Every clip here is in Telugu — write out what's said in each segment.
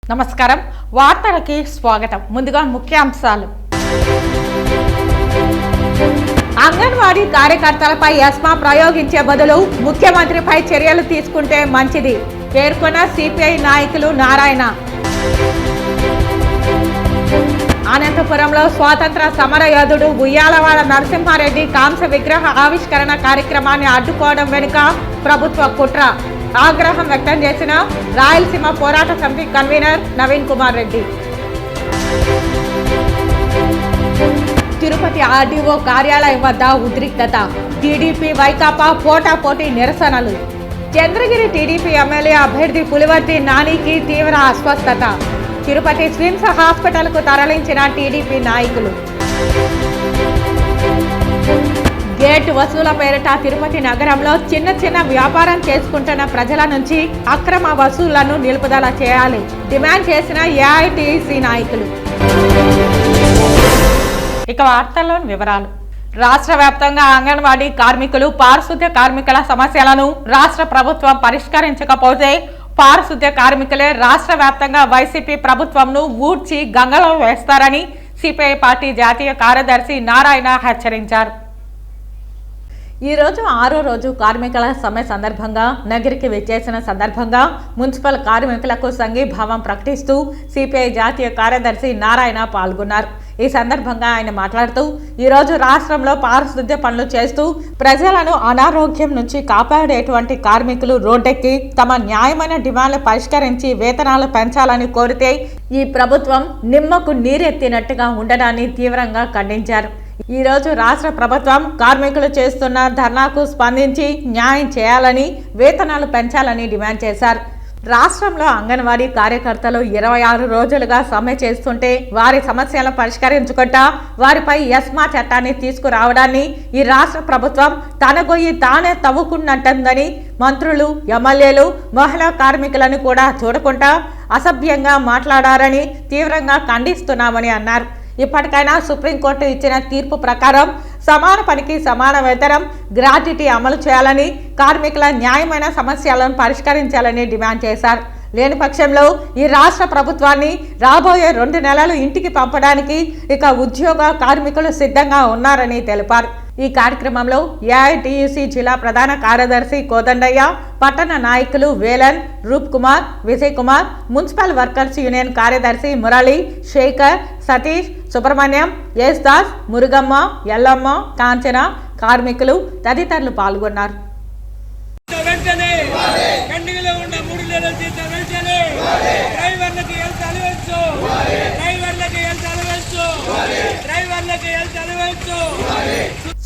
నమస్కారం వార్తలకి స్వాగతం ముందుగా ముఖ్యాంశాలు అంగన్వాడీ కార్యకర్తలపై ఎస్మా ప్రయోగించే బదులు ముఖ్యమంత్రిపై చర్యలు తీసుకుంటే మంచిది పేర్కొన్న సిపిఐ నాయకులు నారాయణ అనంతపురంలో స్వాతంత్ర సమరయోధుడు ఉయ్యాలవాడ నరసింహారెడ్డి కాంస్య విగ్రహ ఆవిష్కరణ కార్యక్రమాన్ని అడ్డుకోవడం వెనుక ప్రభుత్వ కుట్ర ఆగ్రహం వ్యక్తం చేసిన రాయలసీమ పోరాట సమితి కన్వీనర్ నవీన్ కుమార్ రెడ్డి తిరుపతి ఆర్డీఓ కార్యాలయం వద్ద ఉద్రిక్తత టీడీపీ వైకాపా పోటాపోటీ నిరసనలు చంద్రగిరి టీడీపీ ఎమ్మెల్యే అభ్యర్థి పులివర్తి నానికి తీవ్ర అస్వస్థత తిరుపతి స్విమ్స్ హాస్పిటల్కు తరలించిన టీడీపీ నాయకులు గేట్ వసూల పేరిట తిరుపతి నగరంలో చిన్న వ్యాపారం చేసుకుంటున్న ప్రజల నుంచి అక్రమ వసూళ్లను నిలుపుదల చేయాలి డిమాండ్ చేసిన ఏఐటీసీ నాయకులు. ఇక వార్తల్లోని వివరాలు. రాష్ట్ర వ్యాప్తంగా అంగన్వాడీ కార్మికులు పారిశుద్ధ్య కార్మికుల సమస్యలను రాష్ట్ర ప్రభుత్వం పరిష్కరించకపోతే పారిశుద్ధ్య కార్మికులే రాష్ట్ర వ్యాప్తంగా వైసీపీ ప్రభుత్వంను ఊడ్చి గంగలో వేస్తారని సిపిఐ పార్టీ జాతీయ కార్యదర్శి నారాయణ హెచ్చరించారు. ఈ రోజు 6వ రోజు కార్మికుల సమ్మె సందర్భంగా నగరికి విచ్చేసిన సందర్భంగా మున్సిపల్ కార్మికులకు సంఘీభావం ప్రకటిస్తూ సిపిఐ జాతీయ కార్యదర్శి నారాయణ పాల్గొన్నారు. ఈ సందర్భంగా ఆయన మాట్లాడుతూ ఈరోజు రాష్ట్రంలో పారిశుద్ధ్య పనులు చేస్తూ ప్రజలను అనారోగ్యం నుంచి కాపాడేటువంటి కార్మికులు రోడ్డెక్కి తమ న్యాయమైన డిమాండ్లు పరిష్కరించి వేతనాలు పెంచాలని కోరితే ఈ ప్రభుత్వం నిమ్మకు నీరెత్తినట్టుగా ఉండడాన్ని తీవ్రంగా ఖండించారు. ఈ రోజు రాష్ట్ర ప్రభుత్వం కార్మికులు చేస్తున్న ధర్నాకు స్పందించి న్యాయం చేయాలని వేతనాలు పెంచాలని డిమాండ్ చేశారు. రాష్ట్రంలో అంగన్వాడీ కార్యకర్తలు 26 రోజులుగా సమ్మె చేస్తుంటే వారి సమస్యలను పరిష్కరించుకుంటా వారిపై ఎస్మా చట్టాన్ని తీసుకురావడాన్ని ఈ రాష్ట్ర ప్రభుత్వం తన గొయ్యి తానే తవ్వుకున్నట్టుందని మంత్రులు ఎమ్మెల్యేలు మహిళా కార్మికులను కూడా చూడకుండా అసభ్యంగా మాట్లాడారని తీవ్రంగా ఖండిస్తున్నామని అన్నారు. ఇప్పటికైనా సుప్రీంకోర్టు ఇచ్చిన తీర్పు ప్రకారం సమాన పనికి సమాన వేతనం గ్రాట్యుటీ అమలు చేయాలని కార్మికుల న్యాయమైన సమస్యలను పరిష్కరించాలని డిమాండ్ చేశారు. లేని పక్షంలో ఈ రాష్ట్ర ప్రభుత్వాన్ని రాబోయే 2 నెలలు ఇంటికి పంపడానికి ఇక ఉద్యోగ కార్మికులు సిద్ధంగా ఉన్నారని తెలిపారు. ఈ కార్యక్రమంలో ఏఐటీయూసీ జిల్లా ప్రధాన కార్యదర్శి కోదండయ్య, పట్టణ నాయకులు Velan, Roop Kumar, Vijay Kumar, municipal workers union కార్యదర్శి మురళి, శేఖర్, సతీష్, సుబ్రహ్మణ్యం, యేసుదాస్, మురుగమ్మ, ఎల్లమ్మ, కాంచన, కార్మికులు తదితరులు పాల్గొన్నారు.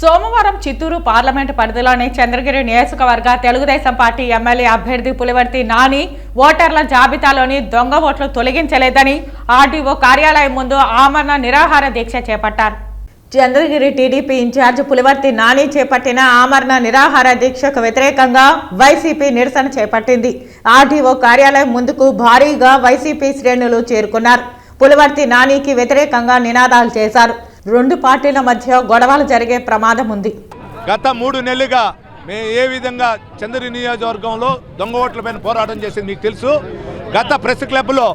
సోమవారం చిత్తూరు పార్లమెంటు పరిధిలోని చంద్రగిరి నియోజకవర్గ తెలుగుదేశం పార్టీ ఎమ్మెల్యే అభ్యర్థి పులివర్తి నాని ఓటర్ల జాబితాలోని దొంగ ఓట్లు తొలగించలేదని ఆర్డీఓ కార్యాలయం ముందు ఆమరణ నిరాహార దీక్ష చేపట్టారు. చంద్రగిరి టీడీపీ ఇన్ఛార్జ్ పులివర్తి నాని చేపట్టిన ఆమరణ నిరాహార దీక్షకు వ్యతిరేకంగా వైసీపీ నిరసన చేపట్టింది. ఆర్డీఓ కార్యాలయం ముందుకు భారీగా వైసీపీ శ్రేణులు చేరుకున్నారు. పులివర్తి నానికి వ్యతిరేకంగా నినాదాలు చేశారు. 2 పార్టీల మధ్య గొడవలు జరిగే ప్రమాదం ఉంది. గత 3 నెలలుగా మేము ఏ విధంగా చంద్రగిరి నియోజకవర్గంలో దొంగ ఓట్లపైన పోరాటం చేసేది మీకు తెలుసు. గత ప్రెస్ క్లబ్లో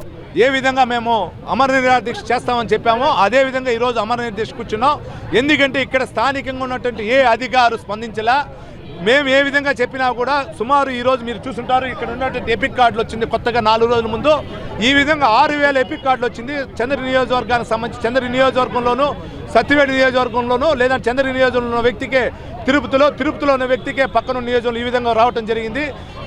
ఏ విధంగా మేము అమర నిరాహార దీక్ష చేస్తామని చెప్పామో అదేవిధంగా ఈరోజు అమర నిరాహార దీక్ష కూర్చున్నాం. ఎందుకంటే ఇక్కడ స్థానికంగా ఉన్నటువంటి ఏ అధికారు స్పందించలా. మేము ఏ విధంగా చెప్పినా కూడా సుమారు ఈరోజు మీరు చూస్తుంటారు ఇక్కడ ఉన్నటువంటి ఎపిక్ కార్డులు వచ్చింది కొత్తగా 4 రోజుల ముందు. ఈ విధంగా 6000 ఎపిక్ కార్డులు వచ్చింది చంద్రగిరి నియోజకవర్గానికి సంబంధించి. చంద్రగిరి నియోజకవర్గంలోనూ సత్యవేడి నియోజకవర్గంలోనూ లేదా చంద్రగిరి నియోజకవర్గంలో ఉన్న వ్యక్తికే తిరుపతిలో ఉన్న వ్యక్తికే పక్కన నియోజకవర్గంలో ఈ విధంగా రావడం జరిగింది.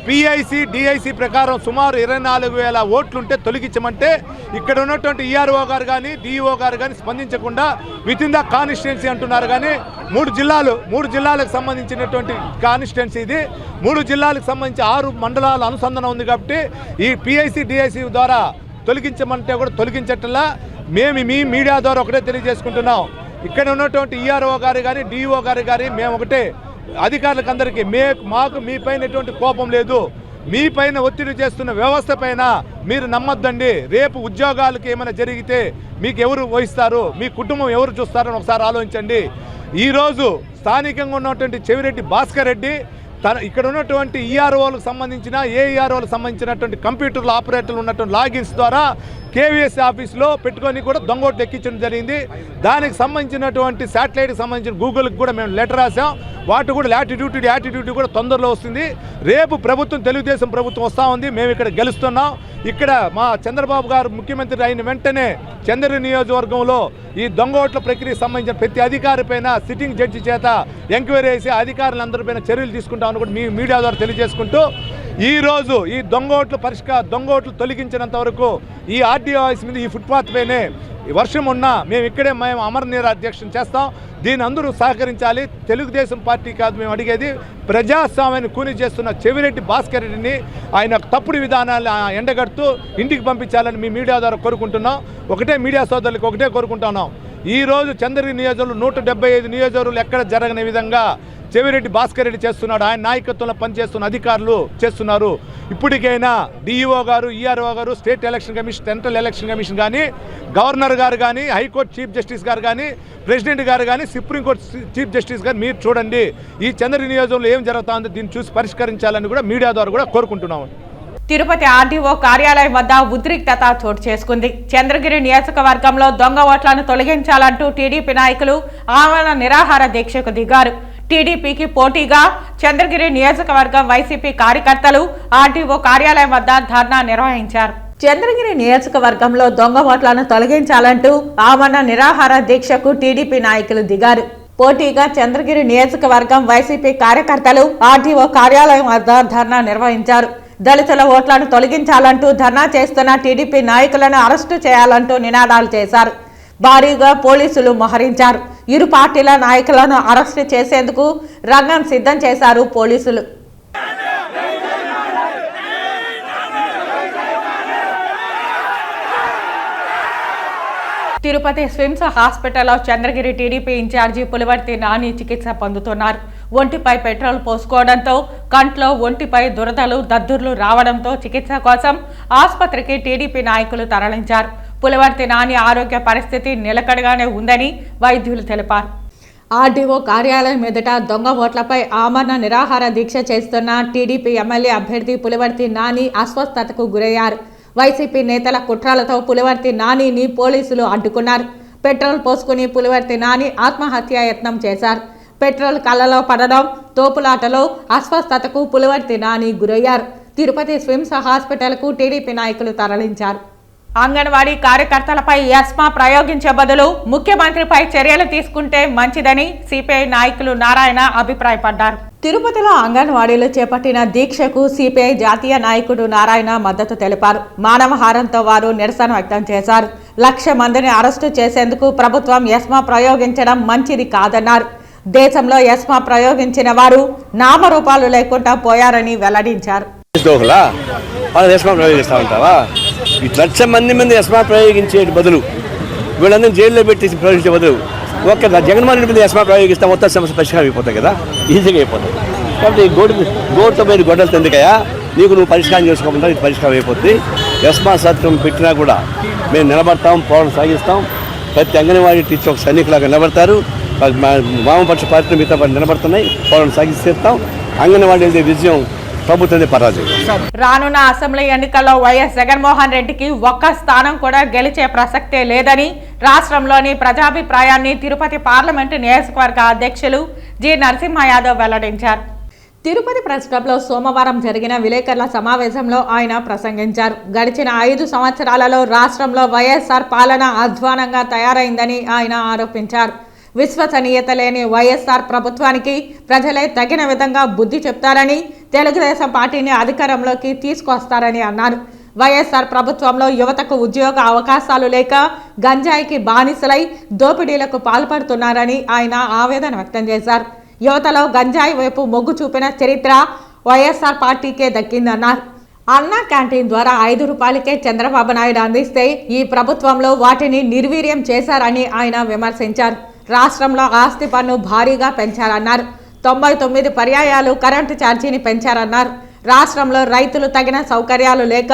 పిఐసి డిఐసి ప్రకారం సుమారు 24,000 ఓట్లుంటే తొలగించమంటే ఇక్కడ ఉన్నటువంటి ఈఆర్ఓ గారు కానీ డిఈఓ గారు కానీ స్పందించకుండా విత్ ఇన్ ద కాన్స్టిట్యున్సీ అంటున్నారు. కానీ 3 జిల్లాలకు సంబంధించినటువంటి కాన్స్టిట్యున్సీ ఇది. 3 జిల్లాలకు సంబంధించి 6 మండలాల అనుసంధానం ఉంది కాబట్టి ఈ పిఐసి డిఐసి ద్వారా తొలగించమంటే కూడా తొలగించట్లా. మేము మీ మీడియా ద్వారా ఒకటే తెలియజేసుకుంటున్నాం. ఇక్కడ ఉన్నటువంటి ఈఆర్ఓ గారు కానీ డిఈఓ గారు కానీ మేము ఒకటే అధికారులకు అందరికీ మాకు మీ పైన ఎటువంటి కోపం లేదు. మీ పైన ఒత్తిడి చేస్తున్న వ్యవస్థ పైన మీరు నమ్మొద్దండి. రేపు ఉద్యోగాలకు ఏమైనా జరిగితే మీకు ఎవరు వహిస్తారు, మీ కుటుంబం ఎవరు చూస్తారని ఒకసారి ఆలోచించండి. ఈరోజు స్థానికంగా ఉన్నటువంటి చెవిరెడ్డి భాస్కర్ రెడ్డి ఇక్కడ ఉన్నటువంటి ఈఆర్ఓలకు సంబంధించిన ఏఈఆర్ఓలకు సంబంధించినటువంటి కంప్యూటర్ల ఆపరేటర్లు ఉన్నటువంటి లాగిన్స్ ద్వారా కేవీఎస్ ఆఫీస్లో పెట్టుకొని కూడా దొంగ ఓట్లు ఎక్కించడం జరిగింది. దానికి సంబంధించినటువంటి శాటిలైట్కి సంబంధించిన గూగుల్కి కూడా మేము లెటర్ రాసాం. వాటి కూడా యాటిట్యూడ్ కూడా తొందరలో వస్తుంది. రేపు ప్రభుత్వం తెలుగుదేశం ప్రభుత్వం వస్తూ ఉంది. మేము ఇక్కడ గెలుస్తున్నాం. ఇక్కడ మా చంద్రబాబు గారు ముఖ్యమంత్రి అయిన వెంటనే చంద్రగిరి నియోజకవర్గంలో ఈ దొంగ ఓట్ల ప్రక్రియకు సంబంధించిన ప్రతి అధికారిపైన సిట్టింగ్ జడ్జి చేత ఎంక్వైరీ చేసి అధికారులందరిపైన చర్యలు తీసుకుంటామని కూడా మీ మీడియా ద్వారా తెలియజేసుకుంటూ ఈరోజు ఈ దొంగ ఓట్లు తొలగించినంత వరకు ఈ ఆర్డీఓ ఆఫీస్ మీద ఈ ఫుట్పాత్ పైనే వర్షం ఉన్నా మేము అమర నిరాధ్యక్షం చేస్తాం. దీన్ని అందరూ సహకరించాలి. తెలుగుదేశం పార్టీ కాదు మేము అడిగేది, ప్రజాస్వామ్యాన్ని కూని చేస్తున్న చెవిరెడ్డి భాస్కర్ రెడ్డిని ఆయన తప్పుడు విధానాలు ఎండగడుతూ ఇంటికి పంపించాలని మీ మీడియా ద్వారా కోరుకుంటున్నాం. మీడియా సోదరులకు ఒకటే కోరుకుంటున్నాం. ఈరోజు చంద్రగిరి నియోజకవర్గంలో 175 నియోజకవర్గాలు ఎక్కడ జరగని విధంగా చెవిరెడ్డి భాస్కర్ రెడ్డి చేస్తున్నాడు. ఆయన నాయకత్వంలో పనిచేస్తున్న అధికారులు చేస్తున్నారు. ఇప్పటికైనా డిఈఓ గారు, ఈఆర్ఓ గారు, state election commission, central election commission కానీ, గవర్నర్ గారు కానీ, హైకోర్టు చీఫ్ జస్టిస్ గారు కానీ, ప్రెసిడెంట్ గారు కానీ, సుప్రీంకోర్టు చీఫ్ జస్టిస్ గారు మీరు చూడండి ఈ చంద్రగిరి నియోజకవర్గంలో ఏం జరుగుతుందో దీన్ని చూసి పరిష్కరించాలని కూడా మీడియా ద్వారా కూడా కోరుకుంటున్నాము. తిరుపతి ఆర్డీఓ కార్యాలయం వద్ద ఉద్రిక్తత చోటు చేసుకుంది. చంద్రగిరి నియోజకవర్గంలో దొంగ ఓట్లను తొలగించాలంటూ టీడీపీ నాయకులు ఆమరణ నిరాహార దీక్షకు దిగారు. టీడీపీకి పోటీగా చంద్రగిరి నియోజకవర్గం వైసీపీ కార్యకర్తలు ఆర్డీఓ కార్యాలయం వద్ద ధర్నా నిర్వహించారు. చంద్రగిరి నియోజకవర్గంలో దొంగ ఓట్లను తొలగించాలంటూ ఆమరణ నిరాహార దీక్షకు టీడీపీ నాయకులు దిగారు. పోటీగా చంద్రగిరి నియోజకవర్గం వైసీపీ కార్యకర్తలు ఆర్డీఓ కార్యాలయం వద్ద ధర్నా నిర్వహించారు. దళితుల ఓట్లను తొలగించాలంటూ ధర్నా చేస్తున్న టీడీపీ నాయకులను అరెస్టు చేయాలంటూ నినాదాలు చేశారు. భారీగా పోలీసులు మోహరించారు. ఇరు పార్టీల నాయకులను అరెస్టు చేసేందుకు రంగం సిద్ధం చేశారు పోలీసులు. తిరుపతి స్విమ్స్ హాస్పిటల్లో చంద్రగిరి టీడీపీ ఇన్ఛార్జి పులివర్తి నాని చికిత్స పొందుతున్నారు. ఒంటిపై పెట్రోల్ పోసుకోవడంతో కంట్లో ఒంటిపై దురదలు దద్దుర్లు రావడంతో చికిత్స కోసం ఆసుపత్రికి టీడీపీ నాయకులు తరలించారు. పులివర్తి నాని ఆరోగ్య పరిస్థితి నిలకడగానే ఉందని వైద్యులు తెలిపారు. ఆర్డీఓ కార్యాలయం ఎదుట దొంగ ఓట్లపై ఆమరణ నిరాహార దీక్ష చేస్తున్న టీడీపీ ఎమ్మెల్యే అభ్యర్థి పులివర్తి నాని అస్వస్థతకు గురయ్యారు. వైసీపీ నేతల కుట్రలతో పులివర్తి నానిని పోలీసులు అడ్డుకున్నారు. పెట్రోల్ పోసుకుని పులివర్తి నాని ఆత్మహత్యా యత్నం చేశారు. పెట్రోల్ కళ్ళలో పడడం, తోపులాటలో అస్వస్థతకు పులివర్తి నాని గురయ్యారు. తిరుపతి స్విమ్స్ హాస్పిటల్కు టీడీపీ నాయకులు తరలించారు. అంగన్వాడీ కార్యకర్తలపై ఎస్మా ప్రయోగించే బదులు ముఖ్యమంత్రిపై చర్యలు తీసుకుంటే మంచిదని సిపిఐ నాయకులు నారాయణ అభిప్రాయపడ్డారు. తిరుపతిలో అంగన్వాడీలు చేపట్టిన దీక్షకు సిపిఐ జాతీయ నాయకుడు నారాయణ మద్దతు తెలిపారు. మానవహారంతో వారు నిరసన వ్యక్తం చేశారు. 1,00,000 మందిని అరెస్టు చేసేందుకు ప్రభుత్వం ఎస్మా ప్రయోగించడం మంచిది కాదన్నారు. దేశంలో ఎస్మా ప్రయోగించిన వారు నామరూపాలు లేకుండా పోయారని వెల్లడించారు. 1,00,000 మంది ఎస్మా ప్రయోగించే బదులు వీళ్ళందరూ జైల్లో పెట్టి ప్రయోగించే బదులు ఒక్క జగన్మోహన్ రెడ్డి మీద ఎస్మా ప్రయోగిస్తే మొత్తం సమస్య పరిష్కారం అయిపోతాయి కదా, ఈజీగా అయిపోతుంది. కాబట్టి గోడుతో మీరు గొడ్డలతో ఎందుకయ్యా, నువ్వు పరిష్కారం చేసుకోకుండా ఇది పరిష్కారం అయిపోతుంది. ఎస్మా సత్యం పెట్టినా కూడా మేము నిలబడతాం, పోరాటం సాగిస్తాం. ప్రతి అంగన్వాడీ టీచర్ ఒక సైనికులాగా నిలబడతారు. వామపక్ష పార్టీలు మిగతా పార్టీ నిలబడుతున్నాయి. పోరాటం సాగిస్తాం. అంగన్వాడీ విజయం ప్రభుత్వం పరాజయం. రానున్న అసెంబ్లీ ఎన్నికల్లో వైఎస్ జగన్మోహన్ రెడ్డికి ఒక్క స్థానం కూడా గెలిచే ప్రసక్తే లేదని రాష్ట్రంలోని ప్రజాభిప్రాయాన్ని తిరుపతి పార్లమెంటు నియోజకవర్గ అధ్యక్షులు జి నరసింహ యాదవ్ వెల్లడించారు. తిరుపతి ప్రెస్ క్లబ్లో సోమవారం జరిగిన విలేకరుల సమావేశంలో ఆయన ప్రసంగించారు. గడిచిన 5 సంవత్సరాలలో రాష్ట్రంలో వైఎస్ఆర్ పాలన అధ్వానంగా తయారైందని ఆయన ఆరోపించారు. విశ్వసనీయత లేని వైఎస్ఆర్ ప్రభుత్వానికి ప్రజలే తగిన విధంగా బుద్ధి చెప్తారని, తెలుగుదేశం పార్టీని అధికారంలోకి తీసుకొస్తారని అన్నారు. వైఎస్ఆర్ ప్రభుత్వంలో యువతకు ఉద్యోగ అవకాశాలు లేక గంజాయికి బానిసలై దోపిడీలకు పాల్పడుతున్నారని ఆయన ఆవేదన వ్యక్తం చేశారు. యువతలో గంజాయి వైపు మొగ్గు చూపిన చరిత్ర వైఎస్ఆర్ పార్టీకే దక్కిందన్నారు. అన్నా క్యాంటీన్ ద్వారా 5 రూపాయలకే చంద్రబాబు నాయుడు అందిస్తే ఈ ప్రభుత్వంలో వాటిని నిర్వీర్యం చేశారని ఆయన విమర్శించారు. రాష్ట్రంలో ఆస్తి పన్ను భారీగా పెంచారన్నారు. 99 పర్యాయాలు కరెంటు ఛార్జీని పెంచారన్నారు. రాష్ట్రంలో రైతులు తగిన సౌకర్యాలు లేక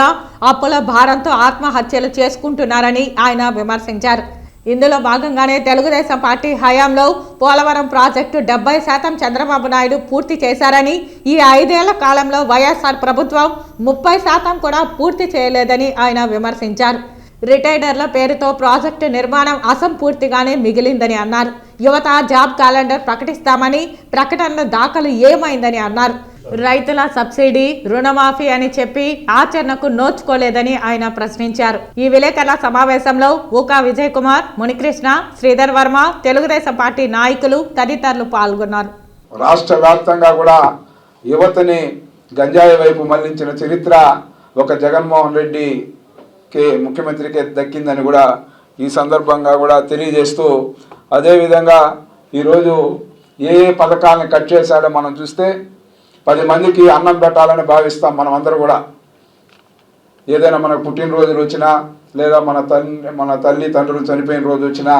అప్పుల భారంతో ఆత్మహత్యలు చేసుకుంటున్నారని ఆయన విమర్శించారు. ఇందులో భాగంగానే తెలుగుదేశం పార్టీ హయాంలో పోలవరం ప్రాజెక్టు 70% చంద్రబాబు నాయుడు పూర్తి చేశారని, ఈ 5 ఏళ్ల కాలంలో వైఎస్ఆర్ ప్రభుత్వం 30% కూడా పూర్తి చేయలేదని ఆయన విమర్శించారు. రిటైనర్ల పేరుతో ప్రాజెక్టు నిర్మాణం అసంపూర్తిగానే మిగిలిందని అన్నారు. యువత జాబ్ క్యాలెండర్ ప్రకటిస్తామని ప్రకటనల దాఖలు ఏమైందని అన్నారు. రైతుల సబ్సిడీ రుణమాఫీ అని చెప్పి ఆచరణకు నోచుకోలేదని ఆయన ప్రశ్నించారు. ఈ విలేకరుల సమావేశంలో ఊకా విజయ్ కుమార్, మునికృష్ణ, శ్రీధర్ వర్మ, తెలుగుదేశం పార్టీ నాయకులు తదితరులు పాల్గొన్నారు. రాష్ట్ర వ్యాప్తంగా కూడా యువతని గంజాయి వైపు మళ్లించిన చరిత్ర ఒక జగన్మోహన్ రెడ్డికి ముఖ్యమంత్రికి దక్కిందని కూడా ఈ సందర్భంగా కూడా తెలియజేస్తూ, అదేవిధంగా ఈరోజు ఏ పథకాలను కట్ చేశాడో మనం చూస్తే 10 మందికి అన్నం పెట్టాలని భావిస్తాం మనం అందరూ కూడా. ఏదైనా మనకు పుట్టినరోజులు వచ్చినా లేదా మన తల్లి తండ్రులు చనిపోయిన రోజు వచ్చినా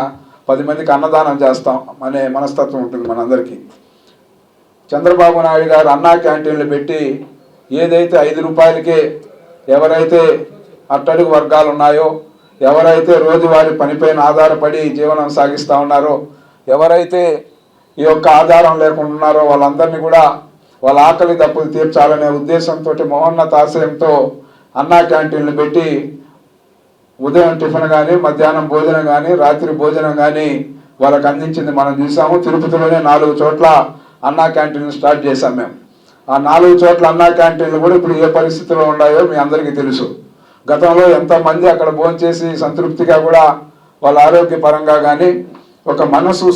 10 మందికి అన్నదానం చేస్తాం అనే మనస్తత్వం ఉంటుంది మనందరికీ. చంద్రబాబు నాయుడు గారు అన్నా క్యాంటీన్లు పెట్టి ఏదైతే 5 రూపాయలకే ఎవరైతే అట్టడుగు వర్గాలు ఉన్నాయో, ఎవరైతే రోజువారీ పనిపైన ఆధారపడి జీవనం సాగిస్తూ ఉన్నారో, ఎవరైతే ఈ యొక్క ఆధారం లేకుండా ఉన్నారో వాళ్ళందరినీ కూడా వాళ్ళ ఆకలి దప్పులు తీర్చాలనే ఉద్దేశంతో మహోన్నత ఆశయంతో అన్నా క్యాంటీన్లు పెట్టి ఉదయం టిఫిన్ కానీ, మధ్యాహ్నం భోజనం కానీ, రాత్రి భోజనం కానీ వాళ్ళకి అందించింది మనం చూసాము. తిరుపతిలోనే 4 చోట్ల అన్నా క్యాంటీన్లు స్టార్ట్ చేశాం మేము. ఆ 4 చోట్ల అన్నా క్యాంటీన్లు కూడా ఇప్పుడు ఏ పరిస్థితిలో ఉన్నాయో మీ అందరికీ తెలుసు. గతంలో ఎంతమంది అక్కడ భోంచేసి సంతృప్తిగా కూడా వాళ్ళ ఆరోగ్యపరంగా కానీ ఒక మనసు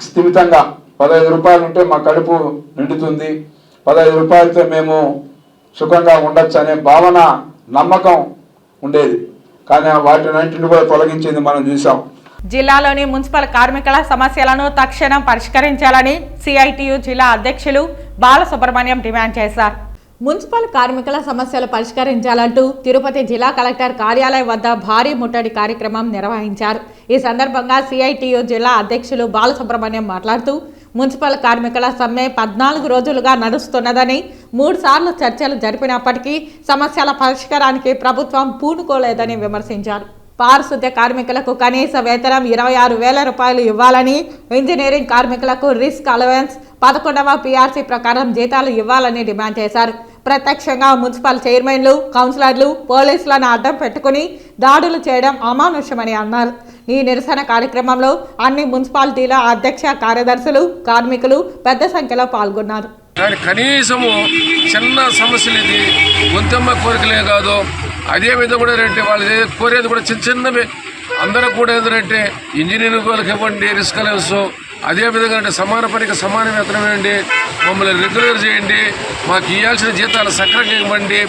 స్థిమితంగా 15 రూపాయలు ఉంటే మా కడుపు నిండుతుంది, 15 రూపాయలతో మేము సుఖంగా ఉండొచ్చు అనే భావన, నమ్మకం ఉండేది. కానీ వాటినంటిని కూడా తొలగించింది మనం చూసాం. జిల్లాలోని మున్సిపల్ కార్మికుల సమస్యలను తక్షణం పరిష్కరించాలని సిఐటియు జిల్లా అధ్యక్షులు బాలసుబ్రహ్మణ్యం డిమాండ్ చేశారు. మున్సిపల్ కార్మికుల సమస్యలు పరిష్కరించాలంటూ తిరుపతి జిల్లా కలెక్టర్ కార్యాలయం వద్ద భారీ ముట్టడి కార్యక్రమం నిర్వహించారు. ఈ సందర్భంగా సిఐటియు జిల్లా అధ్యక్షులు బాలసుబ్రహ్మణ్యం మాట్లాడుతూ, మున్సిపల్ కార్మికుల సమ్మె 14 రోజులుగా నడుస్తున్నదని, 3 సార్లు చర్చలు జరిపినప్పటికీ సమస్యల పరిష్కారానికి ప్రభుత్వం పూనుకోలేదని విమర్శించారు. పారిశుద్ధ్య కార్మికులకు కనీస వేతనం 26,000 రూపాయలు ఇవ్వాలని, ఇంజనీరింగ్ కార్మికులకు రిస్క్ అలవెన్స్ 11వ పిఆర్సీ ప్రకారం జీతాలు ఇవ్వాలని డిమాండ్ చేశారు. ప్రత్యక్షంగా మున్సిపల్ చైర్మన్లు, కౌన్సిలర్లు, పోలీసులను అడ్డం పెట్టుకుని దాడులు చేయడం అమానుషమని అన్నారు. ఈ నిరసన కార్యక్రమంలో అన్ని మున్సిపాలిటీల అధ్యక్ష కార్యదర్శులు, కార్మికులు పెద్ద సంఖ్యలో పాల్గొన్నారు. కనీసము చిన్న సమస్యలు ఇది గొంతమ్మ కోరికలే కాదు, అదే విధంగా కూడా ఏంటంటే వాళ్ళు కోరేది కూడా చిన్నవి. అందరూ కూడా ఏంటంటే ఇంజనీరింగ్ వాళ్ళకి ఇవ్వండి రిస్క్ అలవెన్స్, అదేవిధంగా అంటే సమాన పనికి సమాన వేతనం ఇవ్వండి, మమ్మల్ని రెగ్యులర్ చేయండి, మాకు ఇవ్వాల్సిన జీతాలు సక్రంగా ఇవ్వండి,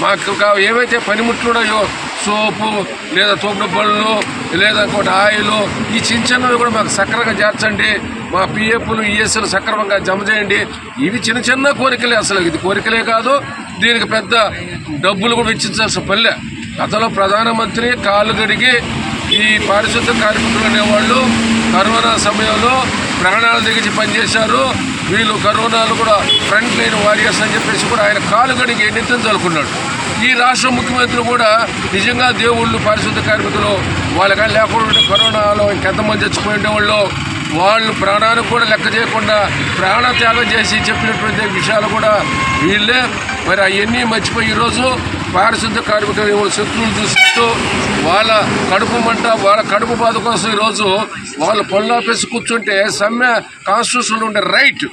మాకు ఏవైతే పనిముట్లు ఉన్నాయో సోపు లేదా తోపుడు పళ్ళు లేదా ఇంకోటి ఆయిల్, ఈ చిన్నవి కూడా మాకు సక్రంగా చేర్చండి, మా పిఎఫ్లు ఈఎస్లు సక్రమంగా జమ చేయండి. ఇవి చిన్న కోరికలే, అసలు ఇది కోరికలే కాదు, దీనికి పెద్ద డబ్బులు కూడా వెచ్చించాల్సిన పల్లె. గతంలో ప్రధానమంత్రి కాళ్ళు గడిగి ఈ పారిశుద్ధ కార్మికులు అనేవాళ్ళు కరోనా సమయంలో ప్రాణాలు దిగించి పనిచేశారు. వీళ్ళు కరోనాలు కూడా ఫ్రంట్ లైన్ వారియర్స్ అని చెప్పేసి కూడా ఆయన కాలు గడిగి నిత్యం చదువుకున్నాడు. ఈ రాష్ట్ర ముఖ్యమంత్రి కూడా నిజంగా దేవుళ్ళు పారిశుద్ధ కార్మికులు వాళ్ళకి లేకుండా కరోనాలో ఇంకెంతమంది చచ్చిపోయిన వాళ్ళు ప్రాణానికి కూడా లెక్క చేయకుండా ప్రాణత్యాగం చేసి చెప్పినటువంటి విషయాలు కూడా వీళ్ళే మరి అవన్నీ మర్చిపోయి ఈరోజు పారిశుద్ధ కార్మికులు శత్రువులు చూస్తూ వాళ్ళ కడుపు మంట, వాళ్ళ కడుపు బాధ కోసం ఈరోజు వాళ్ళు పనులాపేసి కూర్చుంటే సమ్మె కాన్స్టిట్యూషన్లో ఉండే రైట్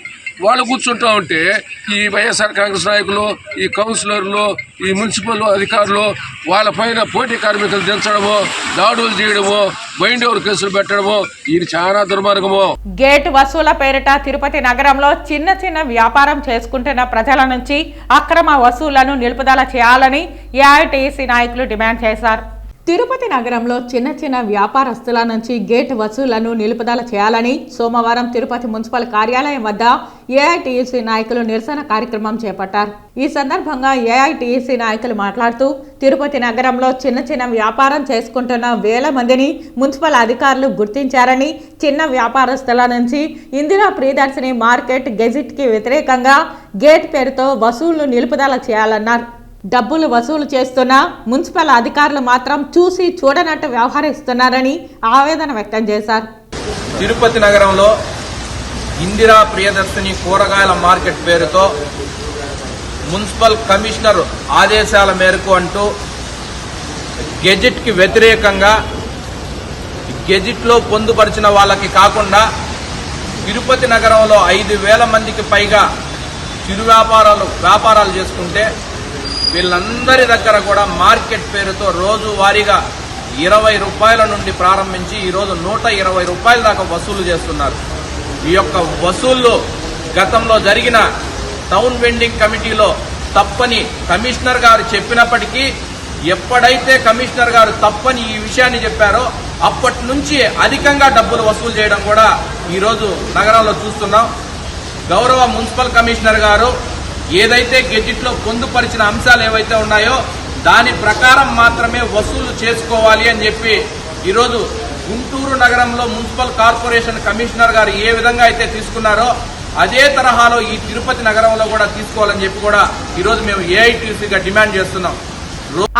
వాళ్ళు కూర్చుంటా ఉంటే ఈ వైఎస్ఆర్ కాంగ్రెస్ నాయకులు, ఈ కౌన్సిలర్లు, ఈ మున్సిపల్ అధికారులు వాళ్ళ పైన పోటీ కార్మికులు దించడము, దాడులు చేయడము, బైండ్ ఓవర్ కేసులు పెట్టడము ఇది చాలా దుర్మార్గము. గేట్ వసూల పేరిట తిరుపతి నగరంలో చిన్న వ్యాపారం చేసుకుంటున్న ప్రజల నుంచి అక్రమ వసూళ్లను నిలుపుదల చేయాలని ఏఐటీసీ నాయకులు డిమాండ్ చేశారు. తిరుపతి నగరంలో చిన్న వ్యాపారస్తుల నుంచి గేట్ వసూళ్లను నిలుపుదల చేయాలని సోమవారం తిరుపతి మున్సిపల్ కార్యాలయం వద్ద ఏఐటీయూసీ నాయకులు నిరసన కార్యక్రమం చేపట్టారు. ఈ సందర్భంగా ఏఐటీయూసీ నాయకులు మాట్లాడుతూ, తిరుపతి నగరంలో చిన్న వ్యాపారం చేసుకుంటున్న వేల మందిని మున్సిపల్ అధికారులు గుర్తించారని, చిన్న వ్యాపారస్తుల నుంచి ఇందిరా ప్రియదర్శిని మార్కెట్ గెజిట్కి వ్యతిరేకంగా గేట్ పేరుతో వసూళ్లు నిలుపుదల చేయాలన్నారు. డబ్బులు వసూలు చేస్తున్న మున్సిపల్ అధికారులు మాత్రం చూసి చూడనట్టు వ్యవహరిస్తున్నారని ఆవేదన వ్యక్తం చేశారు. తిరుపతి నగరంలో ఇందిరా ప్రియదర్శిని కూరగాయల మార్కెట్ పేరుతో మున్సిపల్ కమిషనర్ ఆదేశాల మేరకు అంటూ గెజిట్కి వ్యతిరేకంగా గెజిట్లో పొందుపరిచిన వాళ్ళకి కాకుండా తిరుపతి నగరంలో 5,000 మందికి పైగా చిరు వ్యాపారాలు చేసుకుంటే వీళ్ళందరి దగ్గర కూడా మార్కెట్ పేరుతో రోజువారీగా 20 రూపాయల నుండి ప్రారంభించి ఈరోజు 120 రూపాయల దాకా వసూలు చేస్తున్నారు. ఈ యొక్క వసూళ్లు గతంలో జరిగిన టౌన్ వెండింగ్ కమిటీలో తప్పని కమిషనర్ గారు చెప్పినప్పటికీ ఎప్పుడైతే కమిషనర్ గారు తప్పని ఈ విషయాన్ని చెప్పారో అప్పటి నుంచి అధికంగా డబ్బులు వసూలు చేయడం కూడా ఈరోజు నగరంలో చూస్తున్నాం. గౌరవ మున్సిపల్ కమిషనర్ గారు ఏదైతే గెజిట్లో పొందుపరిచిన అంశాలు ఏవైతే ఉన్నాయో దాని ప్రకారం మాత్రమే వసూలు చేసుకోవాలి అని చెప్పి ఈరోజు గుంటూరు నగరంలో మున్సిపల్ కార్పొరేషన్ కమిషనర్ గారు ఏ విధంగా అయితే తీసుకున్నారో అదే తరహాలో ఈ తిరుపతి నగరంలో కూడా తీసుకోవాలని చెప్పి కూడా ఈరోజు మేము ఏఐటీసీగా డిమాండ్ చేస్తున్నాం.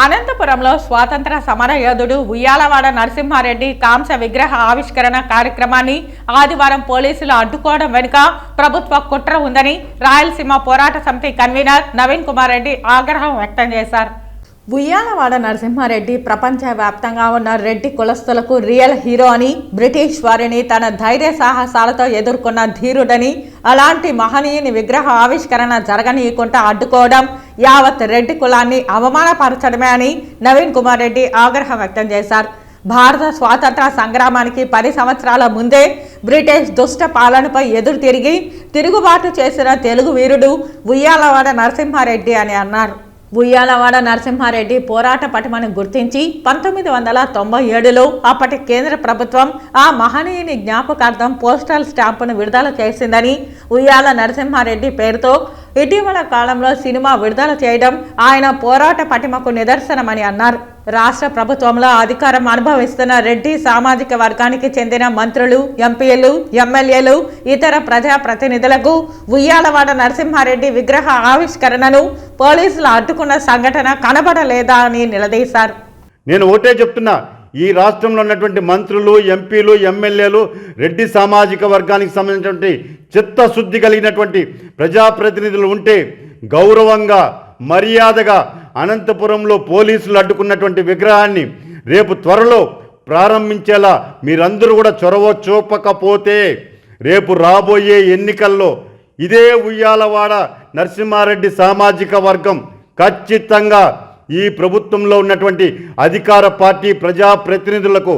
అనంతపురంలో స్వాతంత్ర సమర యోధుడు ఉయ్యాలవాడ నరసింహారెడ్డి కాంస్య విగ్రహ ఆవిష్కరణ కార్యక్రమాన్ని ఆదివారం పోలీసులు అడ్డుకోవడం వెనుక ప్రభుత్వ కుట్ర ఉందని రాయలసీమ పోరాట సమితి కన్వీనర్ నవీన్ కుమార్ రెడ్డి ఆగ్రహం వ్యక్తం చేశారు. ఉయ్యాలవాడ నరసింహారెడ్డి ప్రపంచవ్యాప్తంగా ఉన్న రెడ్డి కులస్తులకు రియల్ హీరో అని, బ్రిటిష్ వారిని తన ధైర్య సాహసాలతో ఎదుర్కొన్న ధీరుడని, అలాంటి మహనీయుని విగ్రహ ఆవిష్కరణ జరగనీయకుండా అడ్డుకోవడం యావత్ రెడ్డి కులాన్ని అవమానపరచడమే అని నవీన్ కుమార్ రెడ్డి ఆగ్రహం వ్యక్తం చేశారు. భారత స్వాతంత్ర సంగ్రామానికి 10 సంవత్సరాల ముందే బ్రిటిష్ దుష్ట పాలనపై ఎదురు తిరుగుబాటు చేసిన తెలుగు వీరుడు ఉయ్యాలవాడ నరసింహారెడ్డి అని అన్నారు. ఉయ్యాలవాడ నరసింహారెడ్డి పోరాట పటిమను గుర్తించి 1997లో అప్పటి కేంద్ర ప్రభుత్వం ఆ మహనీయుని జ్ఞాపకార్థం పోస్టల్ స్టాంపును విడుదల చేసిందని, ఉయ్యాల నరసింహారెడ్డి పేరుతో ఇటీవల కాలంలో సినిమా విడుదల చేయడం ఆయన పోరాట పటిమకు నిదర్శనమని అన్నారు. రాష్ట్ర ప్రభుత్వంలో అధికారం అనుభవిస్తున్న రెడ్డి సామాజిక వర్గానికి చెందిన మంత్రులు, ఎంపీలు, ఎమ్మెల్యేలు, ఇతర ప్రజాప్రతినిధులకు ఉయ్యాలవాడ నరసింహారెడ్డి విగ్రహ ఆవిష్కరణను పోలీసులు అడ్డుకున్న సంఘటన కనబడలేదా అని నిలదీశారు. నేను ఒకటే చెప్తున్నా, ఈ రాష్ట్రంలో ఉన్నటువంటి మంత్రులు, ఎంపీలు, ఎమ్మెల్యేలు రెడ్డి సామాజిక వర్గానికి సంబంధించినటువంటి చిత్తశుద్ధి కలిగినటువంటి ప్రజాప్రతినిధులు ఉంటే గౌరవంగా, మర్యాదగా అనంతపురంలో పోలీసులు అడ్డుకున్నటువంటి విగ్రహాన్ని రేపు త్వరలో ప్రారంభించేలా మీరందరూ కూడా చొరవ చూపకపోతే రేపు రాబోయే ఎన్నికల్లో ఇదే ఉయ్యాలవాడ నరసింహారెడ్డి సామాజిక వర్గం ఖచ్చితంగా ఈ ప్రభుత్వంలో ఉన్నటువంటి అధికార పార్టీ ప్రజాప్రతినిధులకు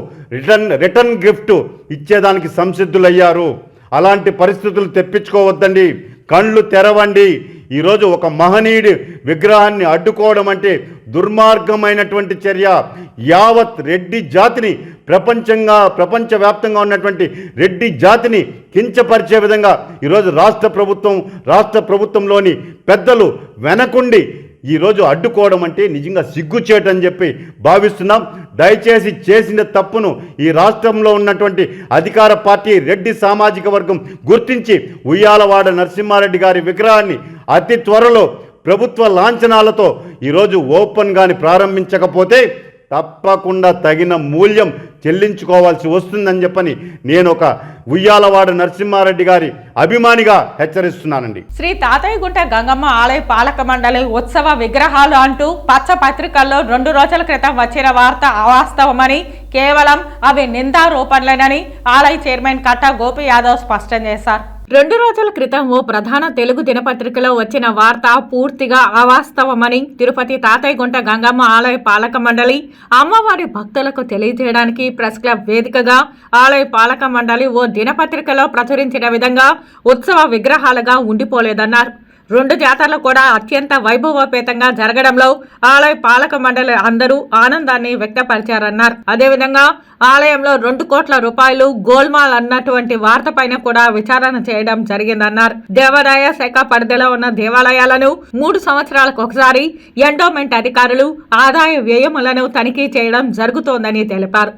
రిటర్న్ గిఫ్ట్ ఇచ్చేదానికి సంసిద్ధులయ్యారు. అలాంటి పరిస్థితులు తెప్పించుకోవద్దండి, కళ్ళు తెరవండి. ఈరోజు ఒక మహనీయుడి విగ్రహాన్ని అడ్డుకోవడం అంటే దుర్మార్గమైనటువంటి చర్య. యావత్ రెడ్డి జాతిని ప్రపంచవ్యాప్తంగా ఉన్నటువంటి రెడ్డి జాతిని కించపరిచే విధంగా ఈరోజు రాష్ట్ర ప్రభుత్వంలోని పెద్దలు వెనకుండి ఈరోజు అడ్డుకోవడం అంటే నిజంగా సిగ్గుచేటని చెప్పి భావిస్తున్నాం. దయచేసి చేసిన తప్పును ఈ రాష్ట్రంలో ఉన్నటువంటి అధికార పార్టీ రెడ్డి సామాజిక వర్గం గుర్తించి ఉయ్యాలవాడ నరసింహారెడ్డి గారి విగ్రహాన్ని అతి త్వరలో ప్రభుత్వ లాంఛనాలతో ఈరోజు ఓపెన్గాని ప్రారంభించకపోతే తప్పకుండా తగిన మూల్యం చెల్లించుకోవాల్సి వస్తుందని చెప్పని నేను ఒక ఉయ్యాలవాడ నరసింహారెడ్డి గారి అభిమానిగా హెచ్చరిస్తున్నానండి. శ్రీ తాతయ్యగుంట గంగమ్మ ఆలయ పాలక మండలి ఉత్సవ విగ్రహాలు అంటూ పచ్చ పత్రికల్లో 2 రోజుల క్రితం వచ్చిన వార్త అవాస్తవమని, కేవలం అవి నిందారోపణలేనని ఆలయ చైర్మన్ కట్టా గోపి యాదవ్ స్పష్టం చేశారు. 2 రోజుల క్రితం ఓ ప్రధాన తెలుగు దినపత్రికలో వచ్చిన వార్త పూర్తిగా అవాస్తవమని తిరుపతి తాతయ్యగుంట గంగమ్మ ఆలయ పాలక మండలి అమ్మవారి భక్తులకు తెలియజేయడానికి ప్రెస్ క్లబ్ వేదికగా ఆలయ పాలక మండలి ఓ దినపత్రికలో ప్రచురించిన విధంగా ఉత్సవ విగ్రహాలుగా ఉండిపోలేదన్నారు. 2 జాతరలు కూడా అత్యంత వైభవోపేతంగా జరగడంలో ఆలయ పాలక మండలి అందరూ ఆనందాన్ని వ్యక్తపరిచారన్నారు. అదేవిధంగా ఆలయంలో 2 కోట్ల రూపాయలు గోల్మాల్ అన్నటువంటి వార్త పైన కూడా విచారణ చేయడం జరిగిందన్నారు. దేవాదాయ శాఖ పరిధిలో ఉన్న దేవాలయాలను 3 సంవత్సరాలకు ఒకసారి ఎండోమెంట్ అధికారులు ఆదాయ వ్యయములను తనిఖీ చేయడం జరుగుతోందని తెలిపారు.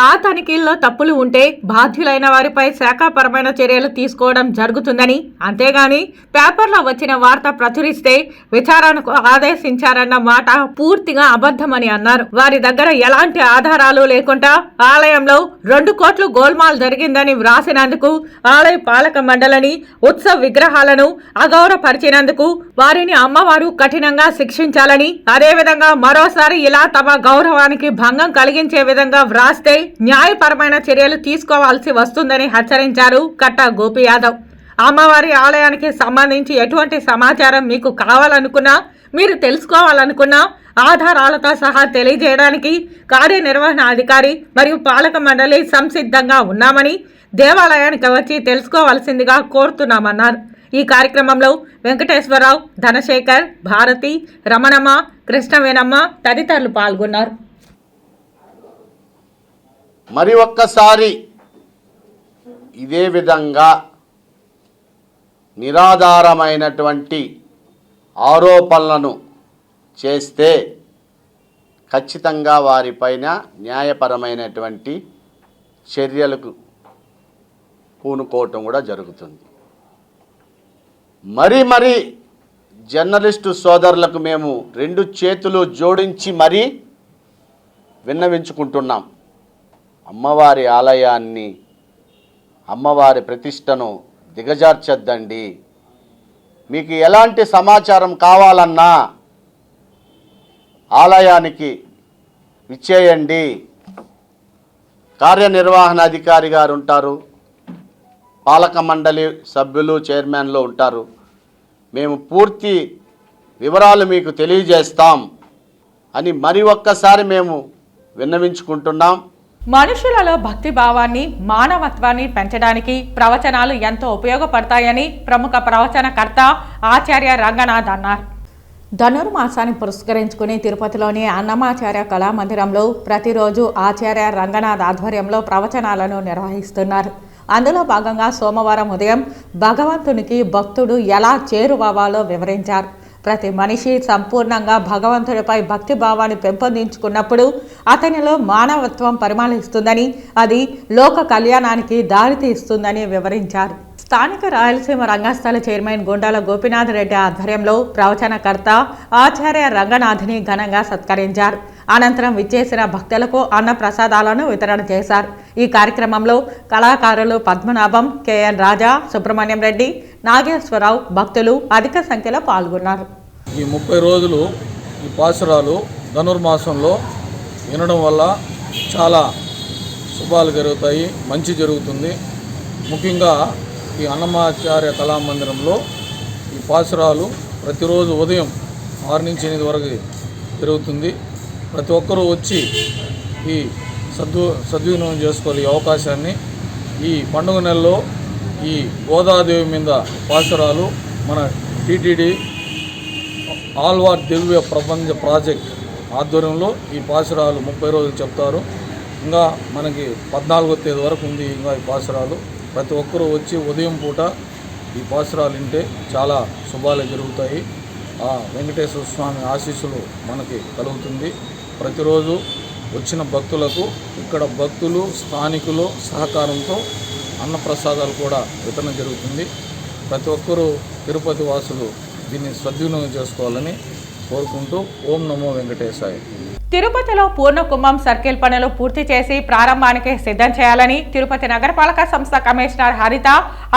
ఆ తనిఖీల్లో తప్పులు ఉంటే బాధ్యులైన వారిపై శాఖాపరమైన చర్యలు తీసుకోవడం జరుగుతుందని, అంతేగాని పేపర్లో వచ్చిన వార్త ప్రచురిస్తే విచారణకు ఆదేశించారన్న మాట పూర్తిగా అబద్ధమని అన్నారు. వారి దగ్గర ఎలాంటి ఆధారాలు లేకుండా ఆలయంలో 2 కోట్లు గోల్మాల్ జరిగిందని వ్రాసినందుకు, ఆలయ పాలక మండలిని, ఉత్సవ విగ్రహాలను అగౌరవపరిచినందుకు వారిని అమ్మవారు కఠినంగా శిక్షించాలని, అదేవిధంగా మరోసారి ఇలా తమ గౌరవానికి భంగం కలిగించే విధంగా వ్రాస్తే న్యాయపరమైన చర్యలు తీసుకోవాల్సి వస్తుందని హెచ్చరించారు కట్టా గోపి యాదవ్. అమ్మవారి ఆలయానికి సంబంధించి ఎటువంటి సమాచారం మీకు కావాలనుకున్నా, మీరు తెలుసుకోవాలనుకున్నా ఆధారాలతో సహా తెలియజేయడానికి కార్యనిర్వహణ అధికారి మరియు పాలక మండలి సంసిద్ధంగా ఉన్నామని దేవాలయానికి వచ్చి తెలుసుకోవాల్సిందిగా కోరుతున్నామన్నారు. ఈ కార్యక్రమంలో వెంకటేశ్వరరావు, ధనశేఖర్, భారతి, రమణమ్మ, కృష్ణవేణమ్మ తదితరులు పాల్గొన్నారు. మరి ఒక్కసారి ఇదే విధంగా నిరాధారమైనటువంటి ఆరోపణలను చేస్తే ఖచ్చితంగా వారిపైన న్యాయపరమైనటువంటి చర్యలకు పూనుకోవటం కూడా జరుగుతుంది. మరి జర్నలిస్టు సోదరులకు మేము 2 చేతులు జోడించి మరీ విన్నవించుకుంటున్నాం. అమ్మవారి ఆలయాన్ని, అమ్మవారి ప్రతిష్టను దిగజార్చొద్దండి. మీకు ఎలాంటి సమాచారం కావాలన్నా ఆలయానికి విచ్చేయండి. కార్యనిర్వహణ అధికారి గారు ఉంటారు, పాలక మండలి సభ్యులు, చైర్మన్లు ఉంటారు. మేము పూర్తి వివరాలు మీకు తెలియజేస్తాం అని మరి ఒక్కసారి మేము విన్నవించుకుంటున్నాం. మనుషులలో భక్తి భావాన్ని, మానవత్వాన్ని పెంచడానికి ప్రవచనాలు ఎంతో ఉపయోగపడతాయని ప్రముఖ ప్రవచనకర్త ఆచార్య రంగనాథ్ అన్నారు. ధనుర్మాసాన్ని పురస్కరించుకుని తిరుపతిలోని అన్నమాచార్య కళామందిరంలో ప్రతిరోజు ఆచార్య రంగనాథ్ ఆధ్వర్యంలో ప్రవచనాలను నిర్వహిస్తున్నారు. అందులో భాగంగా సోమవారం ఉదయం భగవంతునికి భక్తుడు ఎలా చేరువవ్వాలో వివరించారు. ప్రతి మనిషి సంపూర్ణంగా భగవంతుడిపై భక్తి భావాన్ని పెంపొందించుకున్నప్పుడు అతనిలో మానవత్వం పరిమళిస్తుందని, అది లోక కళ్యాణానికి దారితీస్తుందని వివరించారు. స్థానిక రాయలసీమ రంగస్థల చైర్మన్ గుండాల గోపీనాథ్ రెడ్డి ఆధ్వర్యంలో ప్రవచనకర్త ఆచార్య రంగనాథ్ని ఘనంగా సత్కరించారు. అనంతరం విచ్చేసిన భక్తులకు అన్న ప్రసాదాలను వితరణ చేశారు. ఈ కార్యక్రమంలో కళాకారులు పద్మనాభం, కెఎన్ రాజా, సుబ్రహ్మణ్యం రెడ్డి, నాగేశ్వరరావు, భక్తులు అధిక సంఖ్యలో పాల్గొన్నారు. ఈ 30 రోజులు ఈ పాసురాలు ధనుర్మాసంలో వినడం వల్ల చాలా శుభాలు జరుగుతాయి, మంచి జరుగుతుంది. ముఖ్యంగా ఈ అన్నమాచార్య కళామందిరంలో ఈ పాసురాలు ప్రతిరోజు ఉదయం 6 నుంచి 8 వరకు జరుగుతుంది. ప్రతి ఒక్కరూ వచ్చి ఈ సద్వినియోగం చేసుకోవాలి ఈ అవకాశాన్ని. ఈ పండుగ నెలలో ఈ గోదాదేవి మీద పాసురాలు మన టీటీడీ ఆల్వార్ దివ్య ప్రపంచ ప్రాజెక్ట్ ఆధ్వర్యంలో ఈ పాసురాలు 30 రోజులు చెప్తారు. ఇంకా మనకి 14వ తేదీ వరకు ఉంది ఇంకా ఈ పాసురాలు. ప్రతి ఒక్కరూ వచ్చి ఉదయం పూట ఈ పాసురాలు వింటే చాలా శుభాలు జరుగుతాయి. ఆ వెంకటేశ్వర స్వామి ఆశీస్సులు మనకి కలుగుతుంది. ప్రతిరోజు వచ్చిన భక్తులకు ఇక్కడ భక్తులు, స్థానికులు సహకారంతో అన్నప్రసాదాలు కూడా వితరణ జరుగుతుంది. ప్రతి ఒక్కరూ తిరుపతి వాసులు దీన్ని సద్వినియోగం చేసుకోవాలని కోరుకుంటూ ఓం నమో వెంకటేశాయ. తిరుపతిలో పూర్ణ కుంభం సర్కిల్ పనులు పూర్తి చేసి ప్రారంభానికి సిద్ధం చేయాలని తిరుపతి నగరపాలక సంస్థ కమిషనర్ హరిత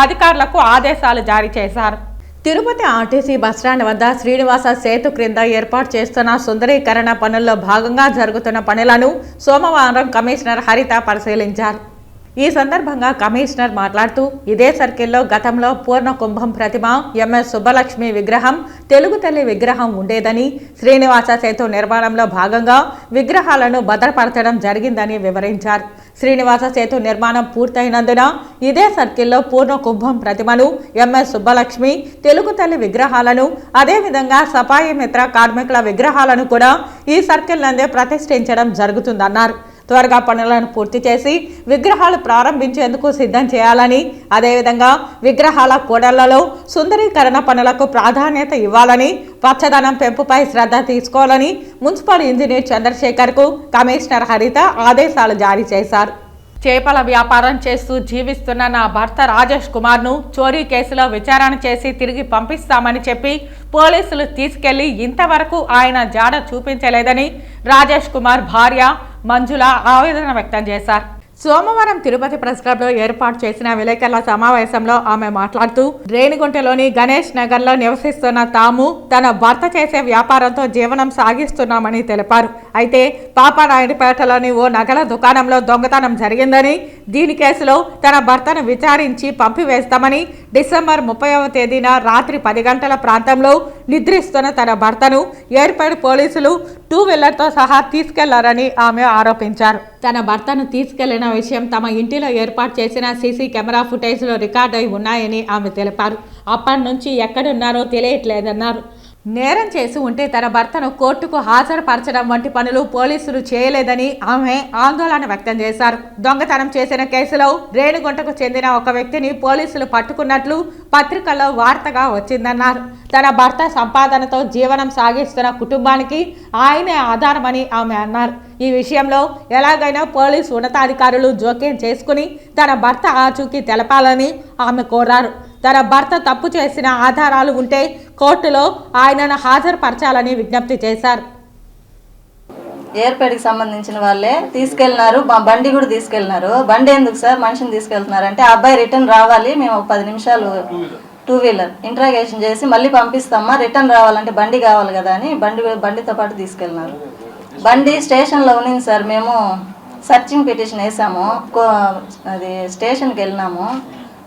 అధికారులకు ఆదేశాలు జారీ చేశారు. తిరుపతి ఆర్టీసీ బస్టాండ్ వద్ద శ్రీనివాస సేతు క్రింద ఏర్పాటు చేస్తున్న సుందరీకరణ పనుల్లో భాగంగా జరుగుతున్న పనులను సోమవారం కమిషనర్ హరిత పరిశీలించారు. ఈ సందర్భంగా కమిషనర్ మాట్లాడుతూ ఇదే సర్కిల్లో గతంలో పూర్ణ కుంభం ప్రతిమ, ఎంఎస్ సుబ్బలక్ష్మి విగ్రహం, తెలుగు తల్లి విగ్రహం ఉండేదని, శ్రీనివాస సేతు నిర్మాణంలో భాగంగా విగ్రహాలను భద్రపరచడం జరిగిందని వివరించారు. శ్రీనివాస సేతు నిర్మాణం పూర్తయినందున ఇదే సర్కిల్లో పూర్ణ కుంభం ప్రతిమను, ఎంఎస్ సుబ్బలక్ష్మి, తెలుగు తల్లి విగ్రహాలను, అదేవిధంగా సఫాయి మిత్ర కార్మికుల విగ్రహాలను కూడా ఈ సర్కిల్ నందే ప్రతిష్ఠించడం జరుగుతుందన్నారు. త్వరగా పనులను పూర్తి చేసి విగ్రహాలు ప్రారంభించేందుకు సిద్ధం చేయాలని, అదేవిధంగా విగ్రహాల కూడళ్లలో సుందరీకరణ పనులకు ప్రాధాన్యత ఇవ్వాలని, పచ్చదనం పెంపుపై శ్రద్ధ తీసుకోవాలని మున్సిపల్ ఇంజనీర్ చంద్రశేఖర్కు కమిషనర్ హరిత ఆదేశాలు జారీ చేశారు. చేపల వ్యాపారం చేస్తూ జీవిస్తున్న నా భర్త రాజేష్ కుమార్ను చోరీ కేసులో విచారణ చేసి తిరిగి పంపిస్తామని చెప్పి పోలీసులు తీసుకెళ్లి ఇంతవరకు ఆయన జాడ చూపించలేదని రాజేష్ కుమార్ భార్య మంజుల ఆవేదన వ్యక్తం చేశారు. సోమవారం తిరుపతి ప్రెస్ క్లబ్లో ఏర్పాటు చేసిన విలేకరుల సమావేశంలో ఆమె మాట్లాడుతూ, రేణిగుంటలోని గణేష్ నగర్లో నివసిస్తున్న తాము తన భర్త చేసే వ్యాపారంతో జీవనం సాగిస్తున్నామని తెలిపారు. అయితే పాపానాయుడుపేటలోని ఓ నగల దుకాణంలో దొంగతనం జరిగిందని, దీని కేసులో తన భర్తను విచారించి పంపివేస్తామని, డిసెంబర్ 30వ తేదీన రాత్రి 10 గంటల ప్రాంతంలో నిద్రిస్తున్న తన భర్తను ఏర్పాటు పోలీసులు 2 వీలర్తో సహా తీసుకెళ్లారని ఆమె ఆరోపించారు. తన భర్తను తీసుకెళ్లిన విషయం తమ ఇంటిలో ఏర్పాటు చేసిన సీసీ కెమెరా ఫుటేజ్లో రికార్డ్ అయి ఉన్నాయని ఆమె తెలిపారు. అప్పటి నుంచి ఎక్కడున్నారో తెలియట్లేదన్నారు. నేరం చేసి ఉంటే తన భర్తను కోర్టుకు హాజరుపరచడం వంటి పనులు పోలీసులు చేయలేదని ఆమె ఆందోళన వ్యక్తం చేశారు. దొంగతనం చేసిన కేసులో రేణిగుంటకు చెందిన ఒక వ్యక్తిని పోలీసులు పట్టుకున్నట్లు పత్రికల్లో వార్తగా వచ్చిందన్నారు. తన భర్త సంపాదనతో జీవనం సాగిస్తున్న కుటుంబానికి ఆయనే ఆధారమని ఆమె అన్నారు. ఈ విషయంలో ఎలాగైనా పోలీసు ఉన్నతాధికారులు జోక్యం చేసుకుని తన భర్త ఆచూకీ తెలపాలని ఆమె కోరారు. తన భర్త తప్పు చేసిన ఆధారాలు ఉంటే కోర్టులో ఆయనను హాజరుపరచాలని విజ్ఞప్తి చేశారు. ఎయిర్పేట్కి సంబంధించిన వాళ్ళే తీసుకెళ్ళినారు, మా బండి కూడా తీసుకెళ్ళినారు. బండి ఎందుకు సార్ మనిషిని తీసుకెళ్తున్నారు అంటే, ఆ అబ్బాయి రిటర్న్ రావాలి, మేము 10 నిమిషాలు 2 వీలర్ ఇంట్రాగేషన్ చేసి మళ్ళీ పంపిస్తామా, రిటర్న్ రావాలంటే బండి కావాలి కదా అని బండితో పాటు తీసుకెళ్ళినారు. బండి స్టేషన్లో ఉన్నింది సార్. మేము సర్చింగ్ పిటిషన్ వేసాము, అది స్టేషన్కి వెళ్ళినాము.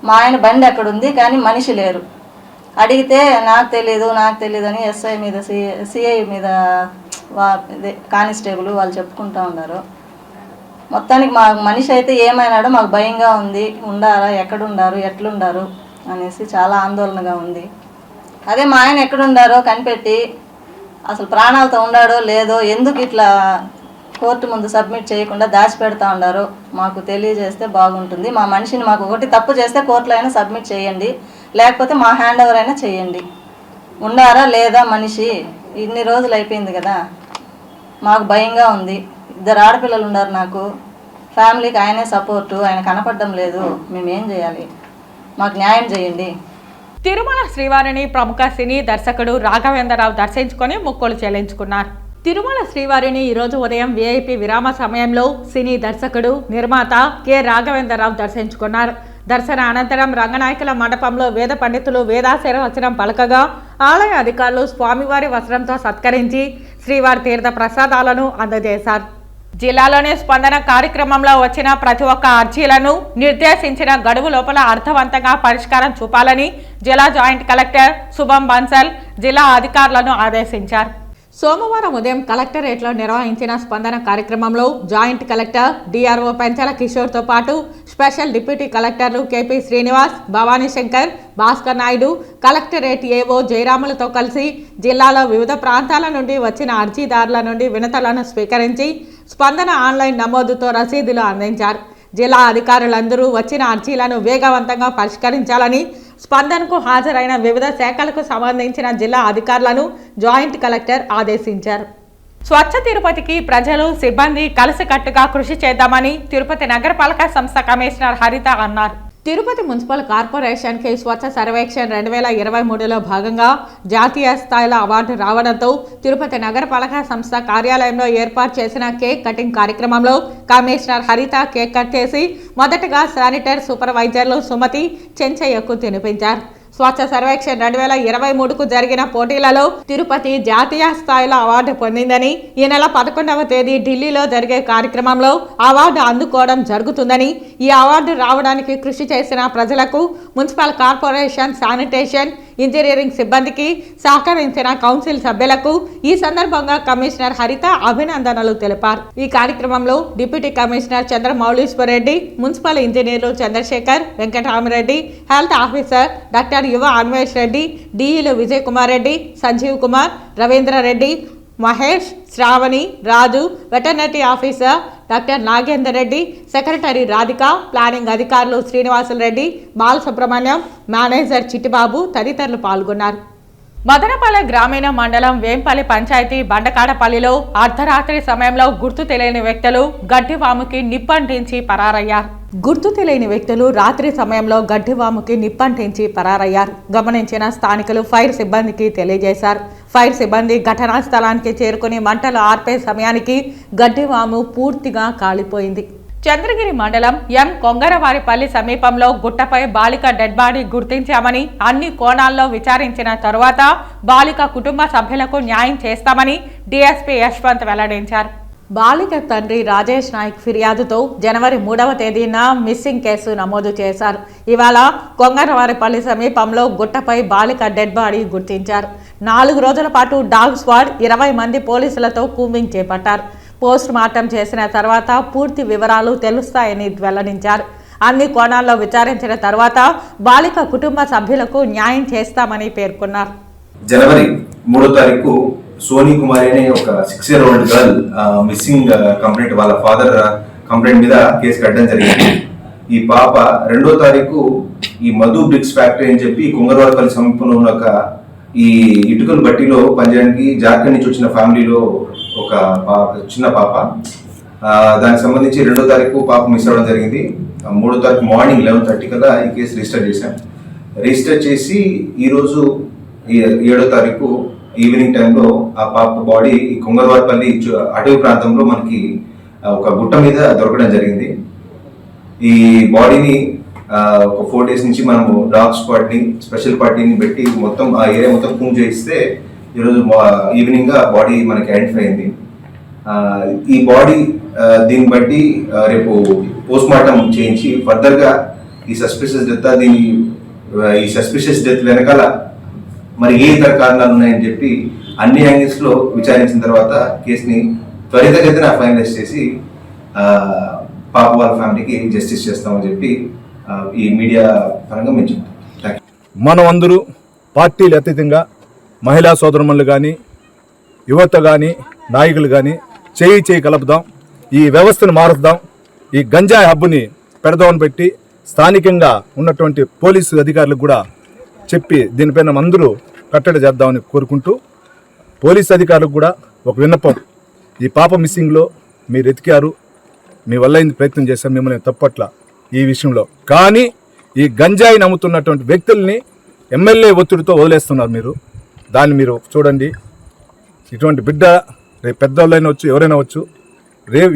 మా ఆయన బండి అక్కడ ఉంది కానీ మనిషి లేరు. అడిగితే నాకు తెలీదు అని ఎస్ఐ మీద సిఐ మీద కానిస్టేబుల్ వాళ్ళు చెప్పుకుంటూ ఉన్నారు. మొత్తానికి మా మనిషి అయితే ఏమైనాడో మాకు భయంగా ఉంది. ఉండారా, ఎక్కడుండారు, ఎట్లుండారు అనేసి చాలా ఆందోళనగా ఉంది. అదే మా ఆయన ఎక్కడుండారో కనిపెట్టి అసలు ప్రాణాలతో ఉండాడో లేదో, ఎందుకు ఇట్లా కోర్టు ముందు సబ్మిట్ చేయకుండా దాచిపెడతా ఉన్నారు మాకు తెలియజేస్తే బాగుంటుంది. మా మనిషిని మాకు ఒకటి తప్పు చేస్తే కోర్టులో అయినా సబ్మిట్ చేయండి, లేకపోతే మా హ్యాండ్ ఓవర్ అయినా చేయండి. ఉన్నారా లేదా మనిషి, ఇన్ని రోజులు అయిపోయింది కదా, మాకు భయంగా ఉంది. 2 ఆడపిల్లలు ఉన్నారు నాకు, ఫ్యామిలీకి ఆయనే సపోర్టు, ఆయన కనపడడం లేదు, మేమేం చేయాలి, మాకు న్యాయం చేయండి. తిరుమల శ్రీవారిని ప్రముఖ సినీ దర్శకుడు రాఘవేంద్రరావు దర్శించుకొని మొక్కులు చెల్లించుకున్నారు. తిరుమల శ్రీవారిని ఈరోజు ఉదయం విఐపి విరామ సమయంలో సినీ దర్శకుడు నిర్మాత కె రాఘవేంద్రరావు దర్శించుకున్నారు. దర్శన అనంతరం రంగనాయకుల మండపంలో వేద పండితులు వేదాశీర్వచనం పలకగా ఆలయ అధికారులు స్వామివారి వస్త్రంతో సత్కరించి శ్రీవారి తీర్థ ప్రసాదాలను అందజేశారు. జిల్లాలోని స్పందన కార్యక్రమంలో వచ్చిన ప్రతి ఒక్క అర్జీలను నిర్దేశించిన గడువు లోపల అర్థవంతంగా పరిష్కారం చూపాలని జిల్లా జాయింట్ కలెక్టర్ శుభం బన్సల్ జిల్లా అధికారులను ఆదేశించారు. సోమవారం ఉదయం కలెక్టరేట్లో నిర్వహించిన స్పందన కార్యక్రమంలో జాయింట్ కలెక్టర్ డిఆర్ఓ పెంచల కిషోర్తో పాటు స్పెషల్ డిప్యూటీ కలెక్టర్లు KP Srinivas, Bhavani Shankar, Bhaskar Naidu, collectorate AO జయరాములతో కలిసి జిల్లాలో వివిధ ప్రాంతాల నుండి వచ్చిన అర్జీదారుల నుండి వినతులను స్వీకరించి స్పందన ఆన్లైన్ నమోదుతో రసీదులు అందించారు. జిల్లా అధికారులందరూ వచ్చిన అర్జీలను వేగవంతంగా పరిష్కరించాలని స్పందనకు హాజరైన వివిధ శాఖలకు సంబంధించిన జిల్లా అధికారులను జాయింట్ కలెక్టర్ ఆదేశించారు. స్వచ్ఛ తిరుపతికి ప్రజలు, సిబ్బంది కలిసికట్టుగా కృషి చేద్దామని తిరుపతి నగరపాలక సంస్థ కమిషనర్ హరిత అన్నారు. తిరుపతి మున్సిపల్ కార్పొరేషన్కి స్వచ్ఛ సర్వేక్షణ్ 2023లో భాగంగా జాతీయ స్థాయిలో అవార్డు రావడంతో తిరుపతి నగరపాలక సంస్థ కార్యాలయంలో ఏర్పాటు చేసిన కేక్ కటింగ్ కార్యక్రమంలో కమిషనర్ హరిత కేక్ కట్ చేసి మొదటగా శానిటరీ సూపర్వైజర్లు సుమతి, చెంచయ్యకు తినిపించారు. స్వచ్ఛ సర్వేక్షణ్ 2023కు జరిగిన పోటీలలో తిరుపతి జాతీయ స్థాయిలో అవార్డు పొందిందని, ఈ నెల 11వ తేదీ ఢిల్లీలో జరిగే కార్యక్రమంలో అవార్డు అందుకోవడం జరుగుతుందని, ఈ అవార్డు రావడానికి కృషి చేసిన ప్రజలకు, మున్సిపల్ కార్పొరేషన్ శానిటేషన్ ఇంజనీరింగ్ సిబ్బందికి, సహకరించిన కౌన్సిల్ సభ్యులకు ఈ సందర్భంగా కమిషనర్ హరిత అభినందనలు తెలిపారు. ఈ కార్యక్రమంలో deputy commissioner Chandramouleeswar Reddy, municipal ఇంజనీర్లు Chandrasekhar, Venkatarami Reddy, health officer doctor Yuva Anvesh Reddy, డిఈలు Vijay Kumar Reddy, Sanjeev Kumar, Ravindra Reddy, Mahesh, Sravani, Raju, veterinary officer doctor Nagender Reddy, secretary Radhika, planning అధికారులు శ్రీనివాసులు రెడ్డి, బాలసుబ్రహ్మణ్యం, మేనేజర్ చిట్టిబాబు తదితరులు పాల్గొన్నారు. మదనపల్లె గ్రామీణ మండలం వేంపల్లి పంచాయతీ బండకాడపల్లిలో అర్ధరాత్రి సమయంలో గుర్తు తెలియని వ్యక్తులు గడ్డివాముకి నిప్పంటించి పరారయ్యారు. గుర్తు తెలియని వ్యక్తులు రాత్రి సమయంలో గడ్డివాముకి నిప్పంటించి పరారయ్యారు. గమనించిన స్థానికులు ఫైర్ సిబ్బందికి తెలియజేశారు. ఫైర్ సిబ్బంది ఘటనా స్థలానికి చేరుకుని మంటలు ఆర్పే సమయానికి గడ్డివాము పూర్తిగా కాలిపోయింది. చంద్రగిరి మండలం ఎం కొంగరవారిపల్లి సమీపంలో గుట్టపై బాలిక డెడ్ బాడీ గుర్తించామని అన్ని కోణాల్లో విచారించిన తరువాత బాలిక కుటుంబ సభ్యులకు న్యాయం చేస్తామని డీఎస్పీ యశ్వంత్ వెల్లడించారు. బాలిక తండ్రి రాజేష్ నాయక్ ఫిర్యాదుతో జనవరి 3వ తేదీన మిస్సింగ్ కేసు నమోదు చేశారు. ఇవాళ కొంగరవారిపల్లి సమీపంలో గుట్టపై బాలిక డెడ్ బాడీ గుర్తించారు. 4 రోజుల పాటు డాగ్ స్క్వాడ్ 20 మంది పోలీసులతో కూంబింగ్ చేపట్టారు. పోస్ట్ మార్టం చేసిన తర్వాత పూర్తి వివరాలు తెలుస్తాయని వెల్లడించారు. అన్ని కోణాల్లో విచారించిన తర్వాత బాలిక కుటుంబ సభ్యులకు న్యాయం చేస్తామని పేర్కొన్నారు. జనవరి 3వ తారీఖు సోనీ కుమారి అనే ఒక 6-year-old గర్ల్ మిస్సింగ్ కంప్లైంట్, వాళ్ళ ఫాదర్ కంప్లైంట్ మీద కేసు కట్టడం జరిగింది. ఈ పాప 2వ తారీఖు ఈ మధు బ్రిక్స్ ఫ్యాక్టరీ అని చెప్పి కొంగరవారిపల్లి సమీపంలో ఉన్న ఒక ఈ ఇటుకల బట్టిలో పనిచేయడానికి జార్ఖండ్ నుంచి వచ్చిన ఫ్యామిలీలో ఒక చిన్న పాప, దానికి సంబంధించి 2వ తారీఖు పాప మిస్ అవ్వడం జరిగింది. 3వ తారీఖు మార్నింగ్ 11:30 కల్లా ఈ కేసు రిజిస్టర్ చేశాం. రిజిస్టర్ చేసి ఈరోజు 7వ తారీఖు ఈవినింగ్ టైంలో ఆ పాప బాడీ ఈ కొంగరవారిపల్లి అటవీ ప్రాంతంలో మనకి ఒక గుట్ట మీద దొరకడం జరిగింది. ఈ బాడీని ఒక 4 days నుంచి మనము డాగ్ స్క్వాడ్ని స్పెషల్ పార్టీని పెట్టి మొత్తం ఆ ఏరియా మొత్తం కూమ్ చేయిస్తే ఈరోజు ఈవినింగ్ బాడీ మనకి ఐడెంటిఫై అయింది. ఈ బాడీ దీన్ని బట్టి రేపు పోస్ట్ మార్టం చేయించి ఫర్దర్గా ఈ సస్పిషియస్ డెత్ వెనకాల మరి ఏ ఇతర కారణాలు ఉన్నాయని చెప్పి అన్ని యాంగిల్స్లో విచారించిన తర్వాత కేసుని త్వరితగతిన ఫైనలైజ్ చేసి పాప వాళ్ళ ఫ్యామిలీకి జస్టిస్ చేస్తామని చెప్పి ఈ మీడియా పరంగా మేము చెప్తాం. మనం అందరూ పార్టీలు అతీతంగా మహిళా సోదరుమణులు కానీ యువత కానీ నాయకులు కానీ చేయి కలుపుదాం, ఈ వ్యవస్థను మారుద్దాం, ఈ గంజాయి హబ్బుని పెడదామని పెట్టి స్థానికంగా ఉన్నటువంటి పోలీసు అధికారులకు కూడా చెప్పి దీనిపైన అందరూ కట్టడి చేద్దామని కోరుకుంటూ పోలీసు అధికారులకు కూడా ఒక విన్నపం, ఈ పాప మిస్సింగ్లో మీరు ఎతికారు, మీ వల్ల ప్రయత్నం చేశారు, మిమ్మల్ని తప్పట్ల ఈ విషయంలో. కానీ ఈ గంజాయి నమ్ముతున్నటువంటి వ్యక్తుల్ని ఎమ్మెల్యే ఒత్తిడితో వదిలేస్తున్నారు మీరు. దాన్ని మీరు చూడండి. ఇటువంటి బిడ్డ రేపు పెద్దవాళ్ళైనా వచ్చు, ఎవరైనా వచ్చు.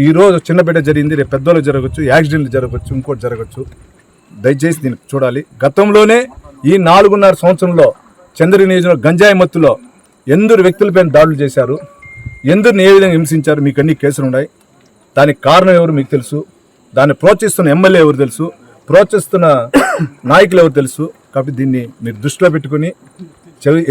ఈరోజు చిన్న బిడ్డ జరిగింది, రేపు పెద్దవాళ్ళు జరగవచ్చు, యాక్సిడెంట్లు జరగవచ్చు, ఇంకోటి జరగవచ్చు. దయచేసి దీన్ని చూడాలి. గతంలోనే ఈ 4.5 సంవత్సరంలో చంద్రగిరి నియోజకవర్గం గంజాయి మత్తులో ఎందరు వ్యక్తులపైన దాడులు చేశారు, ఎందరిని ఏ విధంగా హింసించారు, మీకు అన్ని కేసులు ఉన్నాయి. దానికి కారణం ఎవరు మీకు తెలుసు, దాన్ని ప్రోత్సహిస్తున్న ఎమ్మెల్యే ఎవరు తెలుసు, ప్రోత్సహిస్తున్న నాయకులు ఎవరు తెలుసు. కాబట్టి దీన్ని మీరు దృష్టిలో పెట్టుకుని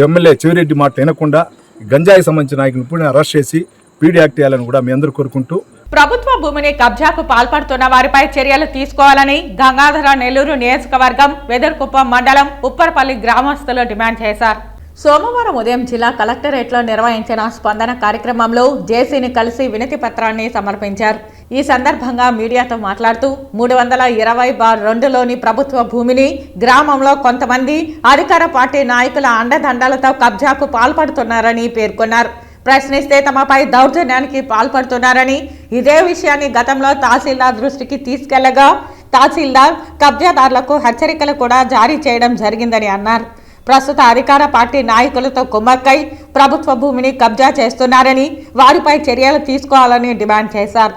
ఎమ్మెల్యే చెవిరెడ్డి మాట వినకుండా గంజాయి సంబంధించిన నాయకులను ఇప్పుడు అరెస్ట్ చేసి పీడీ యాక్ట్ చేయాలని కూడా మీ అందరూ కోరుకుంటూ, ప్రభుత్వ భూమిని కబ్జాకు పాల్పడుతున్న వారిపై చర్యలు తీసుకోవాలని గంగాధర నెల్లూరు నియోజకవర్గం వెదర్కుప్పం మండలం ఉప్పరపల్లి గ్రామస్తులు డిమాండ్ చేశారు. సోమవారం ఉదయం జిల్లా కలెక్టరేట్లో నిర్వహించిన స్పందన కార్యక్రమంలో జేసీని కలిసి వినతి పత్రాన్ని సమర్పించారు. ఈ సందర్భంగా మీడియాతో మాట్లాడుతూ 320/2లోని ప్రభుత్వ భూమిని గ్రామంలో కొంతమంది అధికార పార్టీ నాయకుల అండదండలతో కబ్జాకు పాల్పడుతున్నారని పేర్కొన్నారు. ప్రశ్నిస్తే తమపై దౌర్జన్యానికి పాల్పడుతున్నారని, ఇదే విషయాన్ని గతంలో తహసీల్దార్ దృష్టికి తీసుకెళ్లగా తహసీల్దార్ కబ్జాదారులకు హెచ్చరికలు కూడా జారీ చేయడం జరిగిందని అన్నారు. ప్రస్తుత అధికార పార్టీ నాయకులతో కుమ్మక్కై ప్రభుత్వ భూమిని కబ్జా చేస్తున్నారని, వారిపై చర్యలు తీసుకోవాలని డిమాండ్ చేశారు.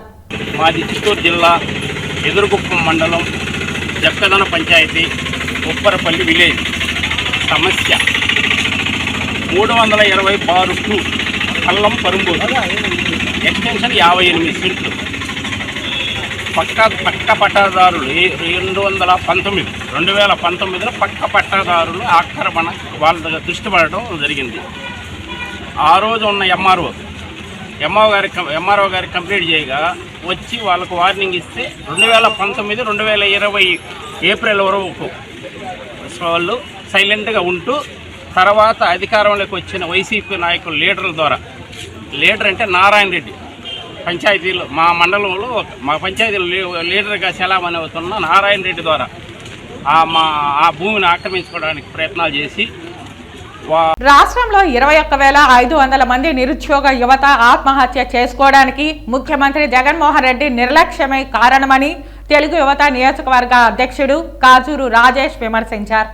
మాది చిత్తూరు జిల్లా ఎదురుగుప్పం మండలం జక్కదన పంచాయతీ ఉప్పరపల్లి విలేజ్. సమస్య 320/2 కల్లం పరుంబూరు, ఎక్స్టెన్షన్ 58 సెంట్లు. పక్క పట్టాదారులు 2019లో పక్క పట్టాదారులు ఆక్రమణ వాళ్ళ దగ్గర దృష్టి పడడం జరిగింది. ఆ రోజు ఉన్న ఎంఆర్ఓ గారి కంప్లీట్ చేయగా వచ్చి వాళ్ళకు వార్నింగ్ ఇస్తే 2019, 2020 ఏప్రిల్ వరకు వాళ్ళు సైలెంట్గా ఉంటూ తర్వాత అధికారంలోకి వచ్చిన వైసీపీ నాయకుల లీడర్ల ద్వారా లీడర్ అంటే నారాయణ రెడ్డి. పంచాయతీలో మా మండలంలో మా పంచాయతీలో లీడర్గా సెలవుని అవుతున్న నారాయణ రెడ్డి ద్వారా ఆ భూమిని ఆక్రమించుకోవడానికి ప్రయత్నాలు చేసి రాష్ట్రంలో 21,500 మంది నిరుద్యోగ యువత ఆత్మహత్య చేసుకోవడానికి ముఖ్యమంత్రి జగన్మోహన్ రెడ్డి నిర్లక్ష్యమే కారణమని తెలుగు యువత నియోజకవర్గ అధ్యక్షుడు కాజూరు రాజేష్ విమర్శించారు.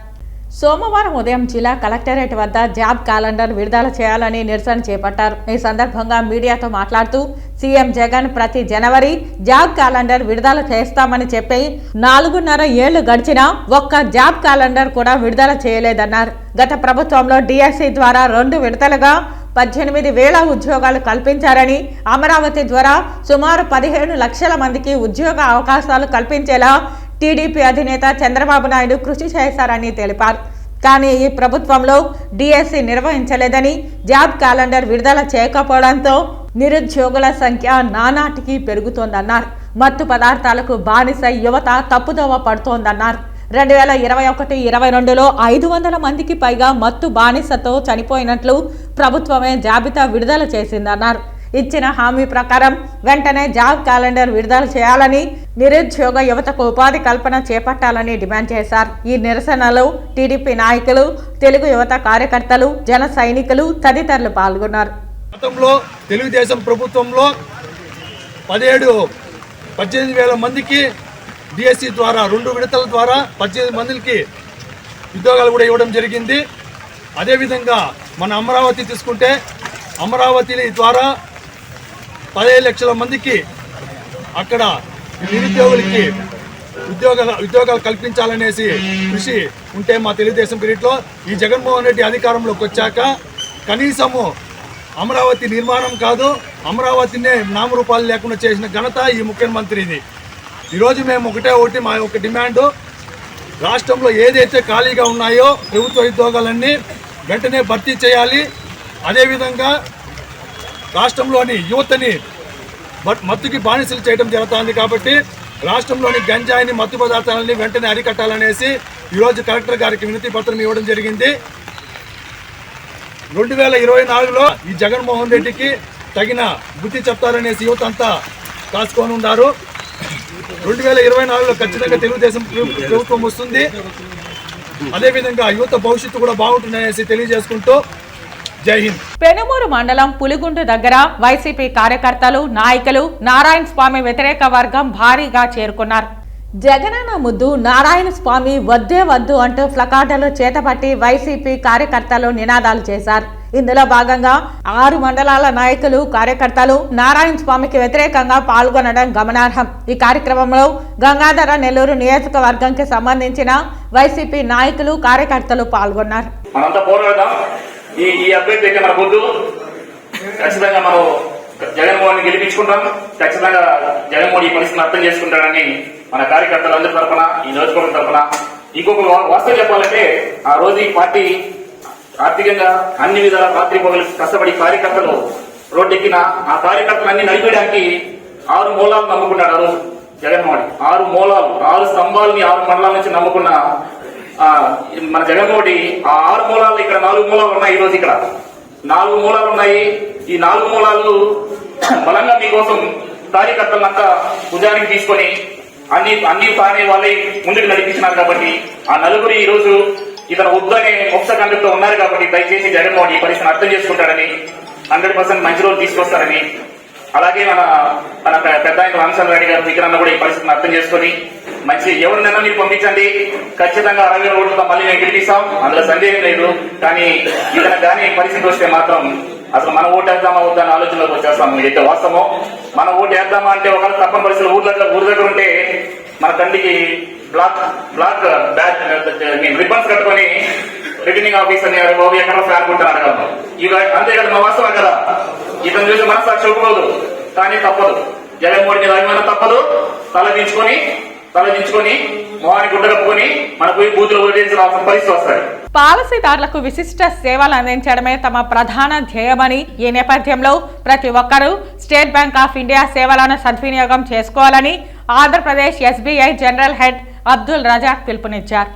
సోమవారం ఉదయం జిల్లా కలెక్టరేట్ వద్ద జాబ్ క్యాలెండర్ విడుదల చేయాలని నిరసన చేపట్టారు. ఈ సందర్భంగా మీడియాతో మాట్లాడుతూ సీఎం జగన్ ప్రతి జనవరి జాబ్ క్యాలెండర్ విడుదల చేస్తామని చెప్పి 4.5 ఏళ్లు గడిచినా ఒక్క జాబ్ క్యాలెండర్ కూడా విడుదల చేయలేదన్నారు. గత ప్రభుత్వంలో డిఎస్సి ద్వారా 2 విడతలుగా 18,000 ఉద్యోగాలు కల్పించారని, అమరావతి ద్వారా సుమారు 15 లక్షల మందికి ఉద్యోగ అవకాశాలు కల్పించేలా టీడీపీ అధినేత చంద్రబాబు నాయుడు కృషి చేశారని తెలిపారు. కానీ ఈ ప్రభుత్వంలో డిఎస్సి నిర్వహించలేదని, జాబ్ క్యాలెండర్ విడుదల చేయకపోవడంతో నిరుద్యోగుల సంఖ్య నానాటికి పెరుగుతోందన్నారు. మత్తు పదార్థాలకు బానిస యువత తప్పుదోవ పడుతోందన్నారు. 2021-22లో 500 మందికి పైగా మత్తు బానిసతో చనిపోయినట్లు ప్రభుత్వమే జాబితా విడుదల చేసిందన్నారు. ఇచ్చిన హామీ ప్రకారం వెంటనే జాబ్ క్యాలెండర్ విడుదల చేయాలని, నిరుద్యోగ యువతకు ఉపాధి కల్పన చేపట్టాలని డిమాండ్ చేశారు. ఈ నిరసనలో టీడీపీ నాయకులు, తెలుగు యువత కార్యకర్తలు, జన సైనికులు తదితరులు పాల్గొన్నారు. గతంలో తెలుగుదేశం ప్రభుత్వంలో 18,000 మందికి డిఎస్సి ద్వారా 2 విడతల ద్వారా 18 మందికి ఉద్యోగాలు కూడా ఇవ్వడం జరిగింది. అదేవిధంగా మన అమరావతి తీసుకుంటే అమరావతి ద్వారా 15 లక్షల మందికి అక్కడ నిరుద్యోగులకి ఉద్యోగాలు కల్పించాలనేసి కృషి ఉంటే మా తెలుగుదేశం పీరియడ్లో ఈ జగన్మోహన్ రెడ్డి అధికారంలోకి వచ్చాక కనీసము అమరావతి నిర్మాణం కాదు, అమరావతినే నామరూపాలు లేకుండా చేసిన ఘనత ఈ ముఖ్యమంత్రిది. ఈరోజు మేము ఒకటి మా యొక్క డిమాండు, రాష్ట్రంలో ఏదైతే ఖాళీగా ఉన్నాయో ప్రభుత్వ ఉద్యోగాలన్నీ వెంటనే భర్తీ చేయాలి. అదేవిధంగా రాష్ట్రంలోని యువతని మత్తుకి బానిసలు చేయడం జరుగుతుంది కాబట్టి రాష్ట్రంలోని గంజాయిని, మత్తు పదార్థాలని వెంటనే అరికట్టాలనేసి ఈరోజు కలెక్టర్ గారికి వినతి పత్రం ఇవ్వడం జరిగింది. 2024లో ఈ జగన్మోహన్ రెడ్డికి తగిన బుద్ధి చెప్తారనేసి యువత అంతా కాసుకొని ఉన్నారు. 2024లో ఖచ్చితంగా తెలుగుదేశం ప్రభుత్వం వస్తుంది. అదేవిధంగా యువత భవిష్యత్తు కూడా బాగుంటుందనేసి తెలియజేసుకుంటూ జై హింద్. పెనుమూరు మండలం పులిగుండు దగ్గర వైసీపీ కార్యకర్తలు, నాయకులు నారాయణ స్వామి వ్యతిరేక వర్గం భారీగా చేరుకున్నారు. జగనన్న ముద్దు, నారాయణ స్వామి వద్దే వద్దు అంటూ ప్లకార్డులు చేతపట్టి వైసీపీ కార్యకర్తలు నినాదాలు చేశారు. ఇందులో భాగంగా 6 మండలాల నాయకులు, కార్యకర్తలు నారాయణ స్వామికి వ్యతిరేకంగా పాల్గొనడం గమనార్హం. ఈ కార్యక్రమంలో గంగాధర నెల్లూరు నియోజకవర్గంకి సంబంధించిన వైసీపీ నాయకులు, కార్యకర్తలు పాల్గొన్నారు. ఈ అభ్యర్థి అయితే మనకు వద్దు, ఖచ్చితంగా మనం జగన్మోహన్ గెలిపించుకుంటాం, ఖచ్చితంగా జగన్మోహన్ ఈ పరిస్థితిని అర్థం చేసుకుంటాడని మన కార్యకర్తలందరి తరఫున, ఈ నియోజకవర్గం తరఫున. ఇంకొక వాస్తవం చెప్పాలంటే ఆ రోజు ఈ పార్టీ ఆర్థికంగా అన్ని విధాల రాత్రి పగలు కష్టపడి కార్యకర్తలు రోడ్డెక్కిన ఆ కార్యకర్తలన్నీ నడిపేయడానికి 6 మూలాలు నమ్ముకున్నాడు ఆ రోజు జగన్మోహన్. 6 మూలాలు, 6 స్తంభాలని 6 మండలాల నుంచి నమ్ముకున్న మన జగన్మోహన్ ఆ 6 మూలాలు ఇక్కడ 4 మూలాలు ఉన్నాయి. ఈ రోజు ఇక్కడ 4 మూలాలు ఉన్నాయి. ఈ 4 మూలాలు బలంగా మీకోసం కార్యకర్తలంతా భుజానికి తీసుకొని అన్ని తానే వాళ్ళే ముందుకు నడిపించినారు కాబట్టి ఆ నలుగురు ఈ రోజు ఇతను వద్దనే మోక్షకంఠంతో ఉన్నారు కాబట్టి దయచేసి జగన్మోహన్ ఈ పరిస్థితిని అర్థం చేసుకుంటాడని, 100% మంచి రోజు తీసుకొస్తారని, అలాగే మన పెద్ద ఆయన రామచంద్ర రెడ్డి గారు విగ్రహాన్ని కూడా ఈ పరిస్థితిని అర్థం చేసుకుని మంచి ఎవరినైనా మీరు పంపించండి, ఖచ్చితంగా 60,000 ఓట్లతో మళ్ళీ మేము గెలిపిస్తాం, అందులో సందేహం లేదు. కానీ ఇతను కానీ పరిస్థితి వస్తే మాత్రం అసలు మన ఓటు వేద్దామా వద్దా అని ఆలోచనలోకి వచ్చేస్తాము. ఇదైతే వాస్తవం. మన ఓటు వేద్దామా అంటే ఒకవేళ తప్పని పరిస్థితులు ఊరి దగ్గర ఉంటే మన తండ్రికి బ్లాక్ రిబ్బన్స్ కట్టుకొని రిటర్నింగ్ ఆఫీసర్ బాబు ఎక్కడ ఫ్యాన్ కొట్టాను అడగలను. ఇక అంతే కదా, మా వాస్తవం కదా. ఇతను చూసి మనసాక్షి ఒప్పుకోదు, కానీ తప్పదు. జగన్మోహన్ మీద అభిమానం తప్పదు. తలదించుకొని మొహాన్ని గుడ్డ కప్పుకొని మనకు బూతులు ఓటేసిన పరిస్థితి వస్తాయి. పాలసీదారులకు విశిష్ట సేవలు అందించడమే తమ ప్రధాన ధ్యేయమని, ఈ నేపథ్యంలో ప్రతి ఒక్కరూ స్టేట్ బ్యాంక్ ఆఫ్ ఇండియా సేవలను సద్వినియోగం చేసుకోవాలని Andhra Pradesh SBI general head Abdul Razak పిలుపునిచ్చారు.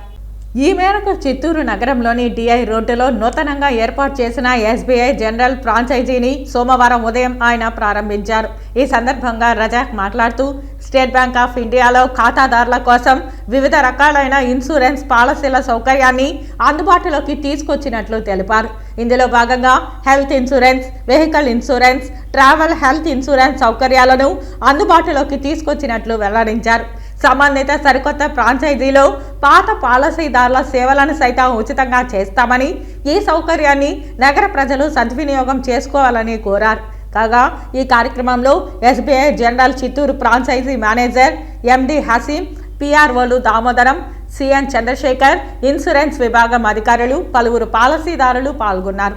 ఈ మేరకు చిత్తూరు నగరంలోని డిఐ రోడ్డులో నూతనంగా ఏర్పాటు చేసిన ఎస్బీఐ జనరల్ ఫ్రాంచైజీని సోమవారం ఉదయం ఆయన ప్రారంభించారు. ఈ సందర్భంగా రజాక్ మాట్లాడుతూ స్టేట్ బ్యాంక్ ఆఫ్ ఇండియాలో ఖాతాదారుల కోసం వివిధ రకాలైన ఇన్సూరెన్స్ పాలసీల సౌకర్యాన్ని అందుబాటులోకి తీసుకొచ్చినట్లు తెలిపారు. ఇందులో భాగంగా health insurance, vehicle insurance, travel health insurance సౌకర్యాలను అందుబాటులోకి తీసుకొచ్చినట్లు వెల్లడించారు. సంబంధిత సరికొత్త ఫ్రాంచైజీలో పాత పాలసీదారుల సేవలను సైతం ఉచితంగా చేస్తామని, ఈ సౌకర్యాన్ని నగర ప్రజలు సద్వినియోగం చేసుకోవాలని కోరారు. కాగా ఈ కార్యక్రమంలో SBI general Chittoor franchise manager MD Haseem, పిఆర్ఓలు దామోదరం, సిఎన్ చంద్రశేఖర్, ఇన్సూరెన్స్ విభాగం అధికారులు, పలువురు పాలసీదారులు పాల్గొన్నారు.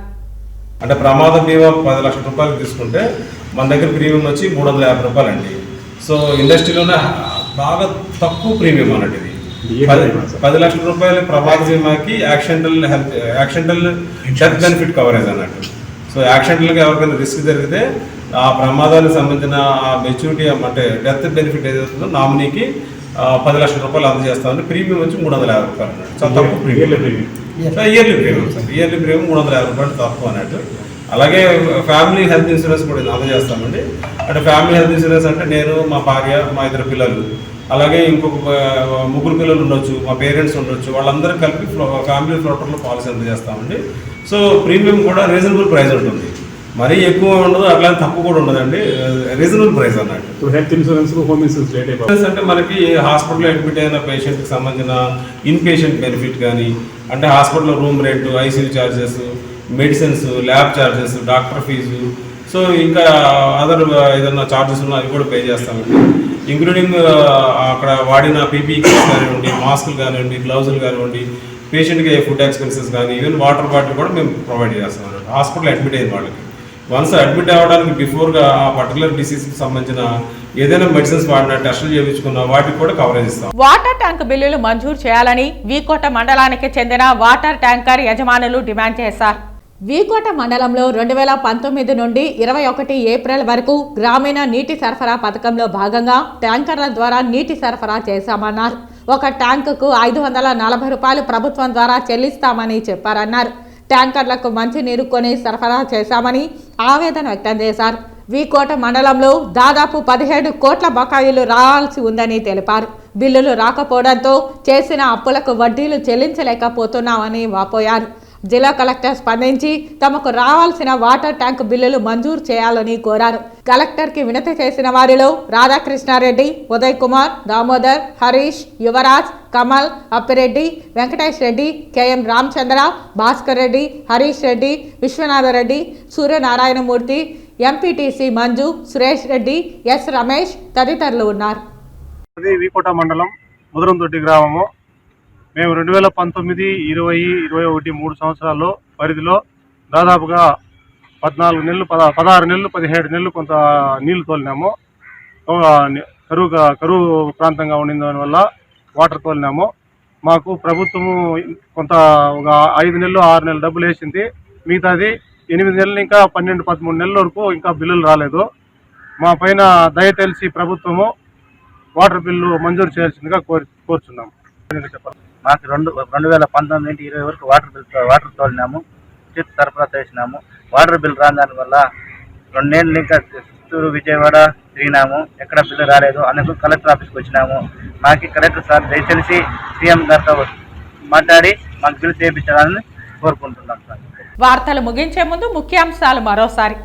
అంటే ప్రమాద బీమా 10 లక్షల రూపాయలు తీసుకుంటే మన దగ్గర ప్రీమియం వచ్చి 350 రూపాయలు అండి. సో ఇండస్ట్రీలోనే బాగా తక్కువ ప్రీమియం అన్నట్టు ఇది. 10 లక్షల రూపాయల ప్రమాద బీమాకి యాక్సిడెంటల్ హెల్త్ బెనిఫిట్ కవరేజ్ అన్నట్టు. సో యాక్సిడెంటల్గా ఎవరికైనా రిస్క్ జరిగితే ఆ ప్రమాదానికి సంబంధించిన మెచ్యూరిటీ అంటే డెత్ బెనిఫిట్ ఏదైతుందో నామినీకి 10 లక్షల రూపాయలు అందజేస్తామని. ప్రీమియం వచ్చి 350 రూపాయలు అన్నట్టు. చాలా తక్కువ premium. Yearly premium sir. Yearly premium 350 రూపాయలు తక్కువ అన్నట్టు. అలాగే ఫ్యామిలీ హెల్త్ ఇన్సూరెన్స్ కూడా అందజేస్తామండి. అంటే ఫ్యామిలీ హెల్త్ ఇన్సూరెన్స్ అంటే నేను, మా భార్య, మా 2 పిల్లలు, అలాగే ఇంకొక 3 పిల్లలు ఉండొచ్చు, మా పేరెంట్స్ ఉండొచ్చు, వాళ్ళందరూ కలిపి ఫ్యామిలీ ఫ్లోటర్లో పాలసీ అందజేస్తామండి. సో ప్రీమియం కూడా రీజనబుల్ ప్రైస్ ఉంటుంది, మరీ ఎక్కువ ఉండదు, అట్లా తక్కువ కూడా ఉండదండి, రీజనబుల్ ప్రైస్ అన్నట్టు. హెల్త్ ఇన్సూరెన్స్, హోమ్ ఇన్సూరెన్స్ అంటే మనకి హాస్పిటల్లో అడ్మిట్ అయిన పేషెంట్కి సంబంధించిన ఇన్ పేషెంట్ బెనిఫిట్ కానీ, అంటే హాస్పిటల్లో room rent, ICU charges, medicines, lab charges, doctor fee, so ఇంకా అదర్ ఏదైనా ఛార్జెస్ ఉన్నా అవి కూడా పే చేస్తామండి. ఇంక్లూడింగ్ అక్కడ వాడిన పీపీ కిట్స్ కానివ్వండి, మాస్కులు కానివ్వండి, గ్లౌజులు కానివ్వండి, పేషెంట్కి ఫుడ్ ఎక్స్పెన్సెస్ కానీ, ఈవెన్ వాటర్ బాటిల్ కూడా మేము ప్రొవైడ్ చేస్తాం అన్నమాట. హాస్పిటల్ అడ్మిట్ అయిన వాళ్ళకి వన్స్ అడ్మిట్ అవ్వడానికి బిఫోర్గా ఆ పర్టికులర్ డిసీజ్కి సంబంధించిన ఏదైనా మెడిసిన్స్ వాడిన టెస్టులు చేయించుకున్న వాటికి కూడా కవరేజ్ ఇస్తాం. వాటర్ ట్యాంక్ బిల్లులు మంజూరు చేయాలని వీకోట మండలానికి చెందిన వాటర్ ట్యాంకర్ యజమానులు డిమాండ్ చేశారు. వీకోట మండలంలో 2019 నుండి 21 ఏప్రిల్ వరకు గ్రామీణ నీటి సరఫరా పథకంలో భాగంగా ట్యాంకర్ల ద్వారా నీటి సరఫరా చేశామన్నారు. ఒక ట్యాంకుకు 540 రూపాయలు ప్రభుత్వం ద్వారా చెల్లిస్తామని చెప్పారన్నారు. ట్యాంకర్లకు మంచినీరు కొని సరఫరా చేశామని ఆవేదన వ్యక్తం చేశారు. వీకోట మండలంలో దాదాపు 17 కోట్ల బకాయిలు రావాల్సి ఉందని తెలిపారు. బిల్లులు రాకపోవడంతో చేసిన అప్పులకు వడ్డీలు చెల్లించలేకపోతున్నామని వాపోయారు. జిల్లా కలెక్టర్ స్పందించి తమకు రావాల్సిన వాటర్ ట్యాంక్ బిల్లులు మంజూరు చేయాలని కోరారు. కలెక్టర్కి వినతి చేసిన వారిలో Radhakrishna Reddy, Uday Kumar, Damodar, Harish, Yuvaraj, Kamal, Appireddy, Venkatesh Reddy, K M Ramachandra, Bhaskar Reddy, Harish Reddy, Viswanatha Reddy, Suryanarayana Murthy, MPTC Manju, Suresh Reddy, S Ramesh తదితరులు ఉన్నారు. వీకోట మండలం ముదరంతొట్టి గ్రామము. మేము 2019, 20, 21 3 సంవత్సరాల్లో పరిధిలో దాదాపుగా 14 నెలలు, 16 నెలలు, 17 నెలలు కొంత నీళ్లు తోలినాము. కరువు ప్రాంతంగా ఉండిన దానివల్ల వాటర్ తోలినాము. మాకు ప్రభుత్వము కొంత ఒక 5 నెలలు, 6 నెలలు డబ్బులు వేసింది. మిగతాది 8 నెలలు, ఇంకా 12, 13 నెలల వరకు ఇంకా బిల్లులు రాలేదు. మా పైన దయ తెలిసి ప్రభుత్వము వాటర్ బిల్లు మంజూరు చేయాల్సిందిగా కోరుచున్నాము. మాకు 2019 నుండి 20 వరకు వాటర్ తోలినాము, విద్యుత్ సరఫరా చేసినాము. వాటర్ బిల్ రాని దానివల్ల 2 నెలలు ఇంకా చిత్తూరు, విజయవాడ తిరిగినాము, ఎక్కడ బిల్లు రాలేదు. అందుకు కలెక్టర్ ఆఫీస్కి వచ్చినాము. మాకు కలెక్టర్ సార్ దయచేసి సీఎం గారితో మాట్లాడి మాకు బిల్లు చేయించాలని కోరుకుంటున్నాం సార్. వార్తలు ముగించే ముందు ముఖ్యాంశాలు మరోసారి.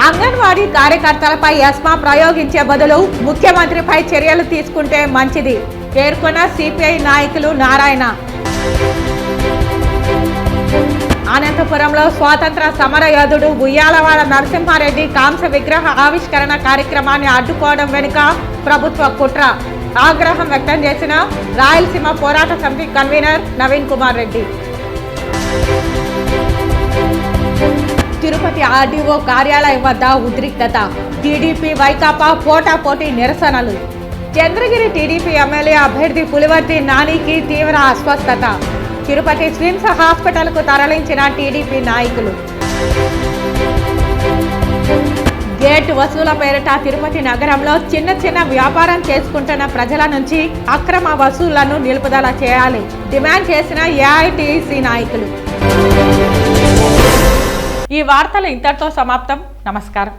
అంగన్వాడీ కార్యకర్తలపై ఎస్మా ప్రయోగించే బదులు ముఖ్యమంత్రిపై చర్యలు తీసుకుంటే మంచిది పేర్కొన్న సిపిఐ నాయకులు నారాయణ. అనంతపురంలో స్వాతంత్ర సమర యోధుడు ఉయ్యాలవాడ నరసింహారెడ్డి కాంస్య విగ్రహ ఆవిష్కరణ కార్యక్రమాన్ని అడ్డుకోవడం వెనుక ప్రభుత్వ కుట్ర ఆగ్రహం వ్యక్తం చేసిన రాయలసీమ పోరాట సమితి కన్వీనర్ నవీన్ కుమార్ రెడ్డి. తిరుపతి ఆర్డీఓ కార్యాలయం వద్ద ఉద్రిక్తత, టీడీపీ వైకాపా పోటాపోటీ నిరసనలు. చంద్రగిరి టీడీపీ ఎమ్మెల్యే అభ్యర్థి పులివర్తి నానికి తీవ్ర అస్వస్థత. తిరుపతి స్విమ్స్ హాస్పిటల్కు తరలించిన టీడీపీ నాయకులు. గేట్ వసూల పేరిట తిరుపతి నగరంలో చిన్న చిన్న వ్యాపారం చేసుకుంటున్న ప్రజల నుంచి అక్రమ వసూళ్లను నిలుపుదల చేయాలి డిమాండ్ చేసిన ఏఐటీసీ నాయకులు. ఈ వార్తలు ఇంతటితో సమాప్తం. నమస్కారం.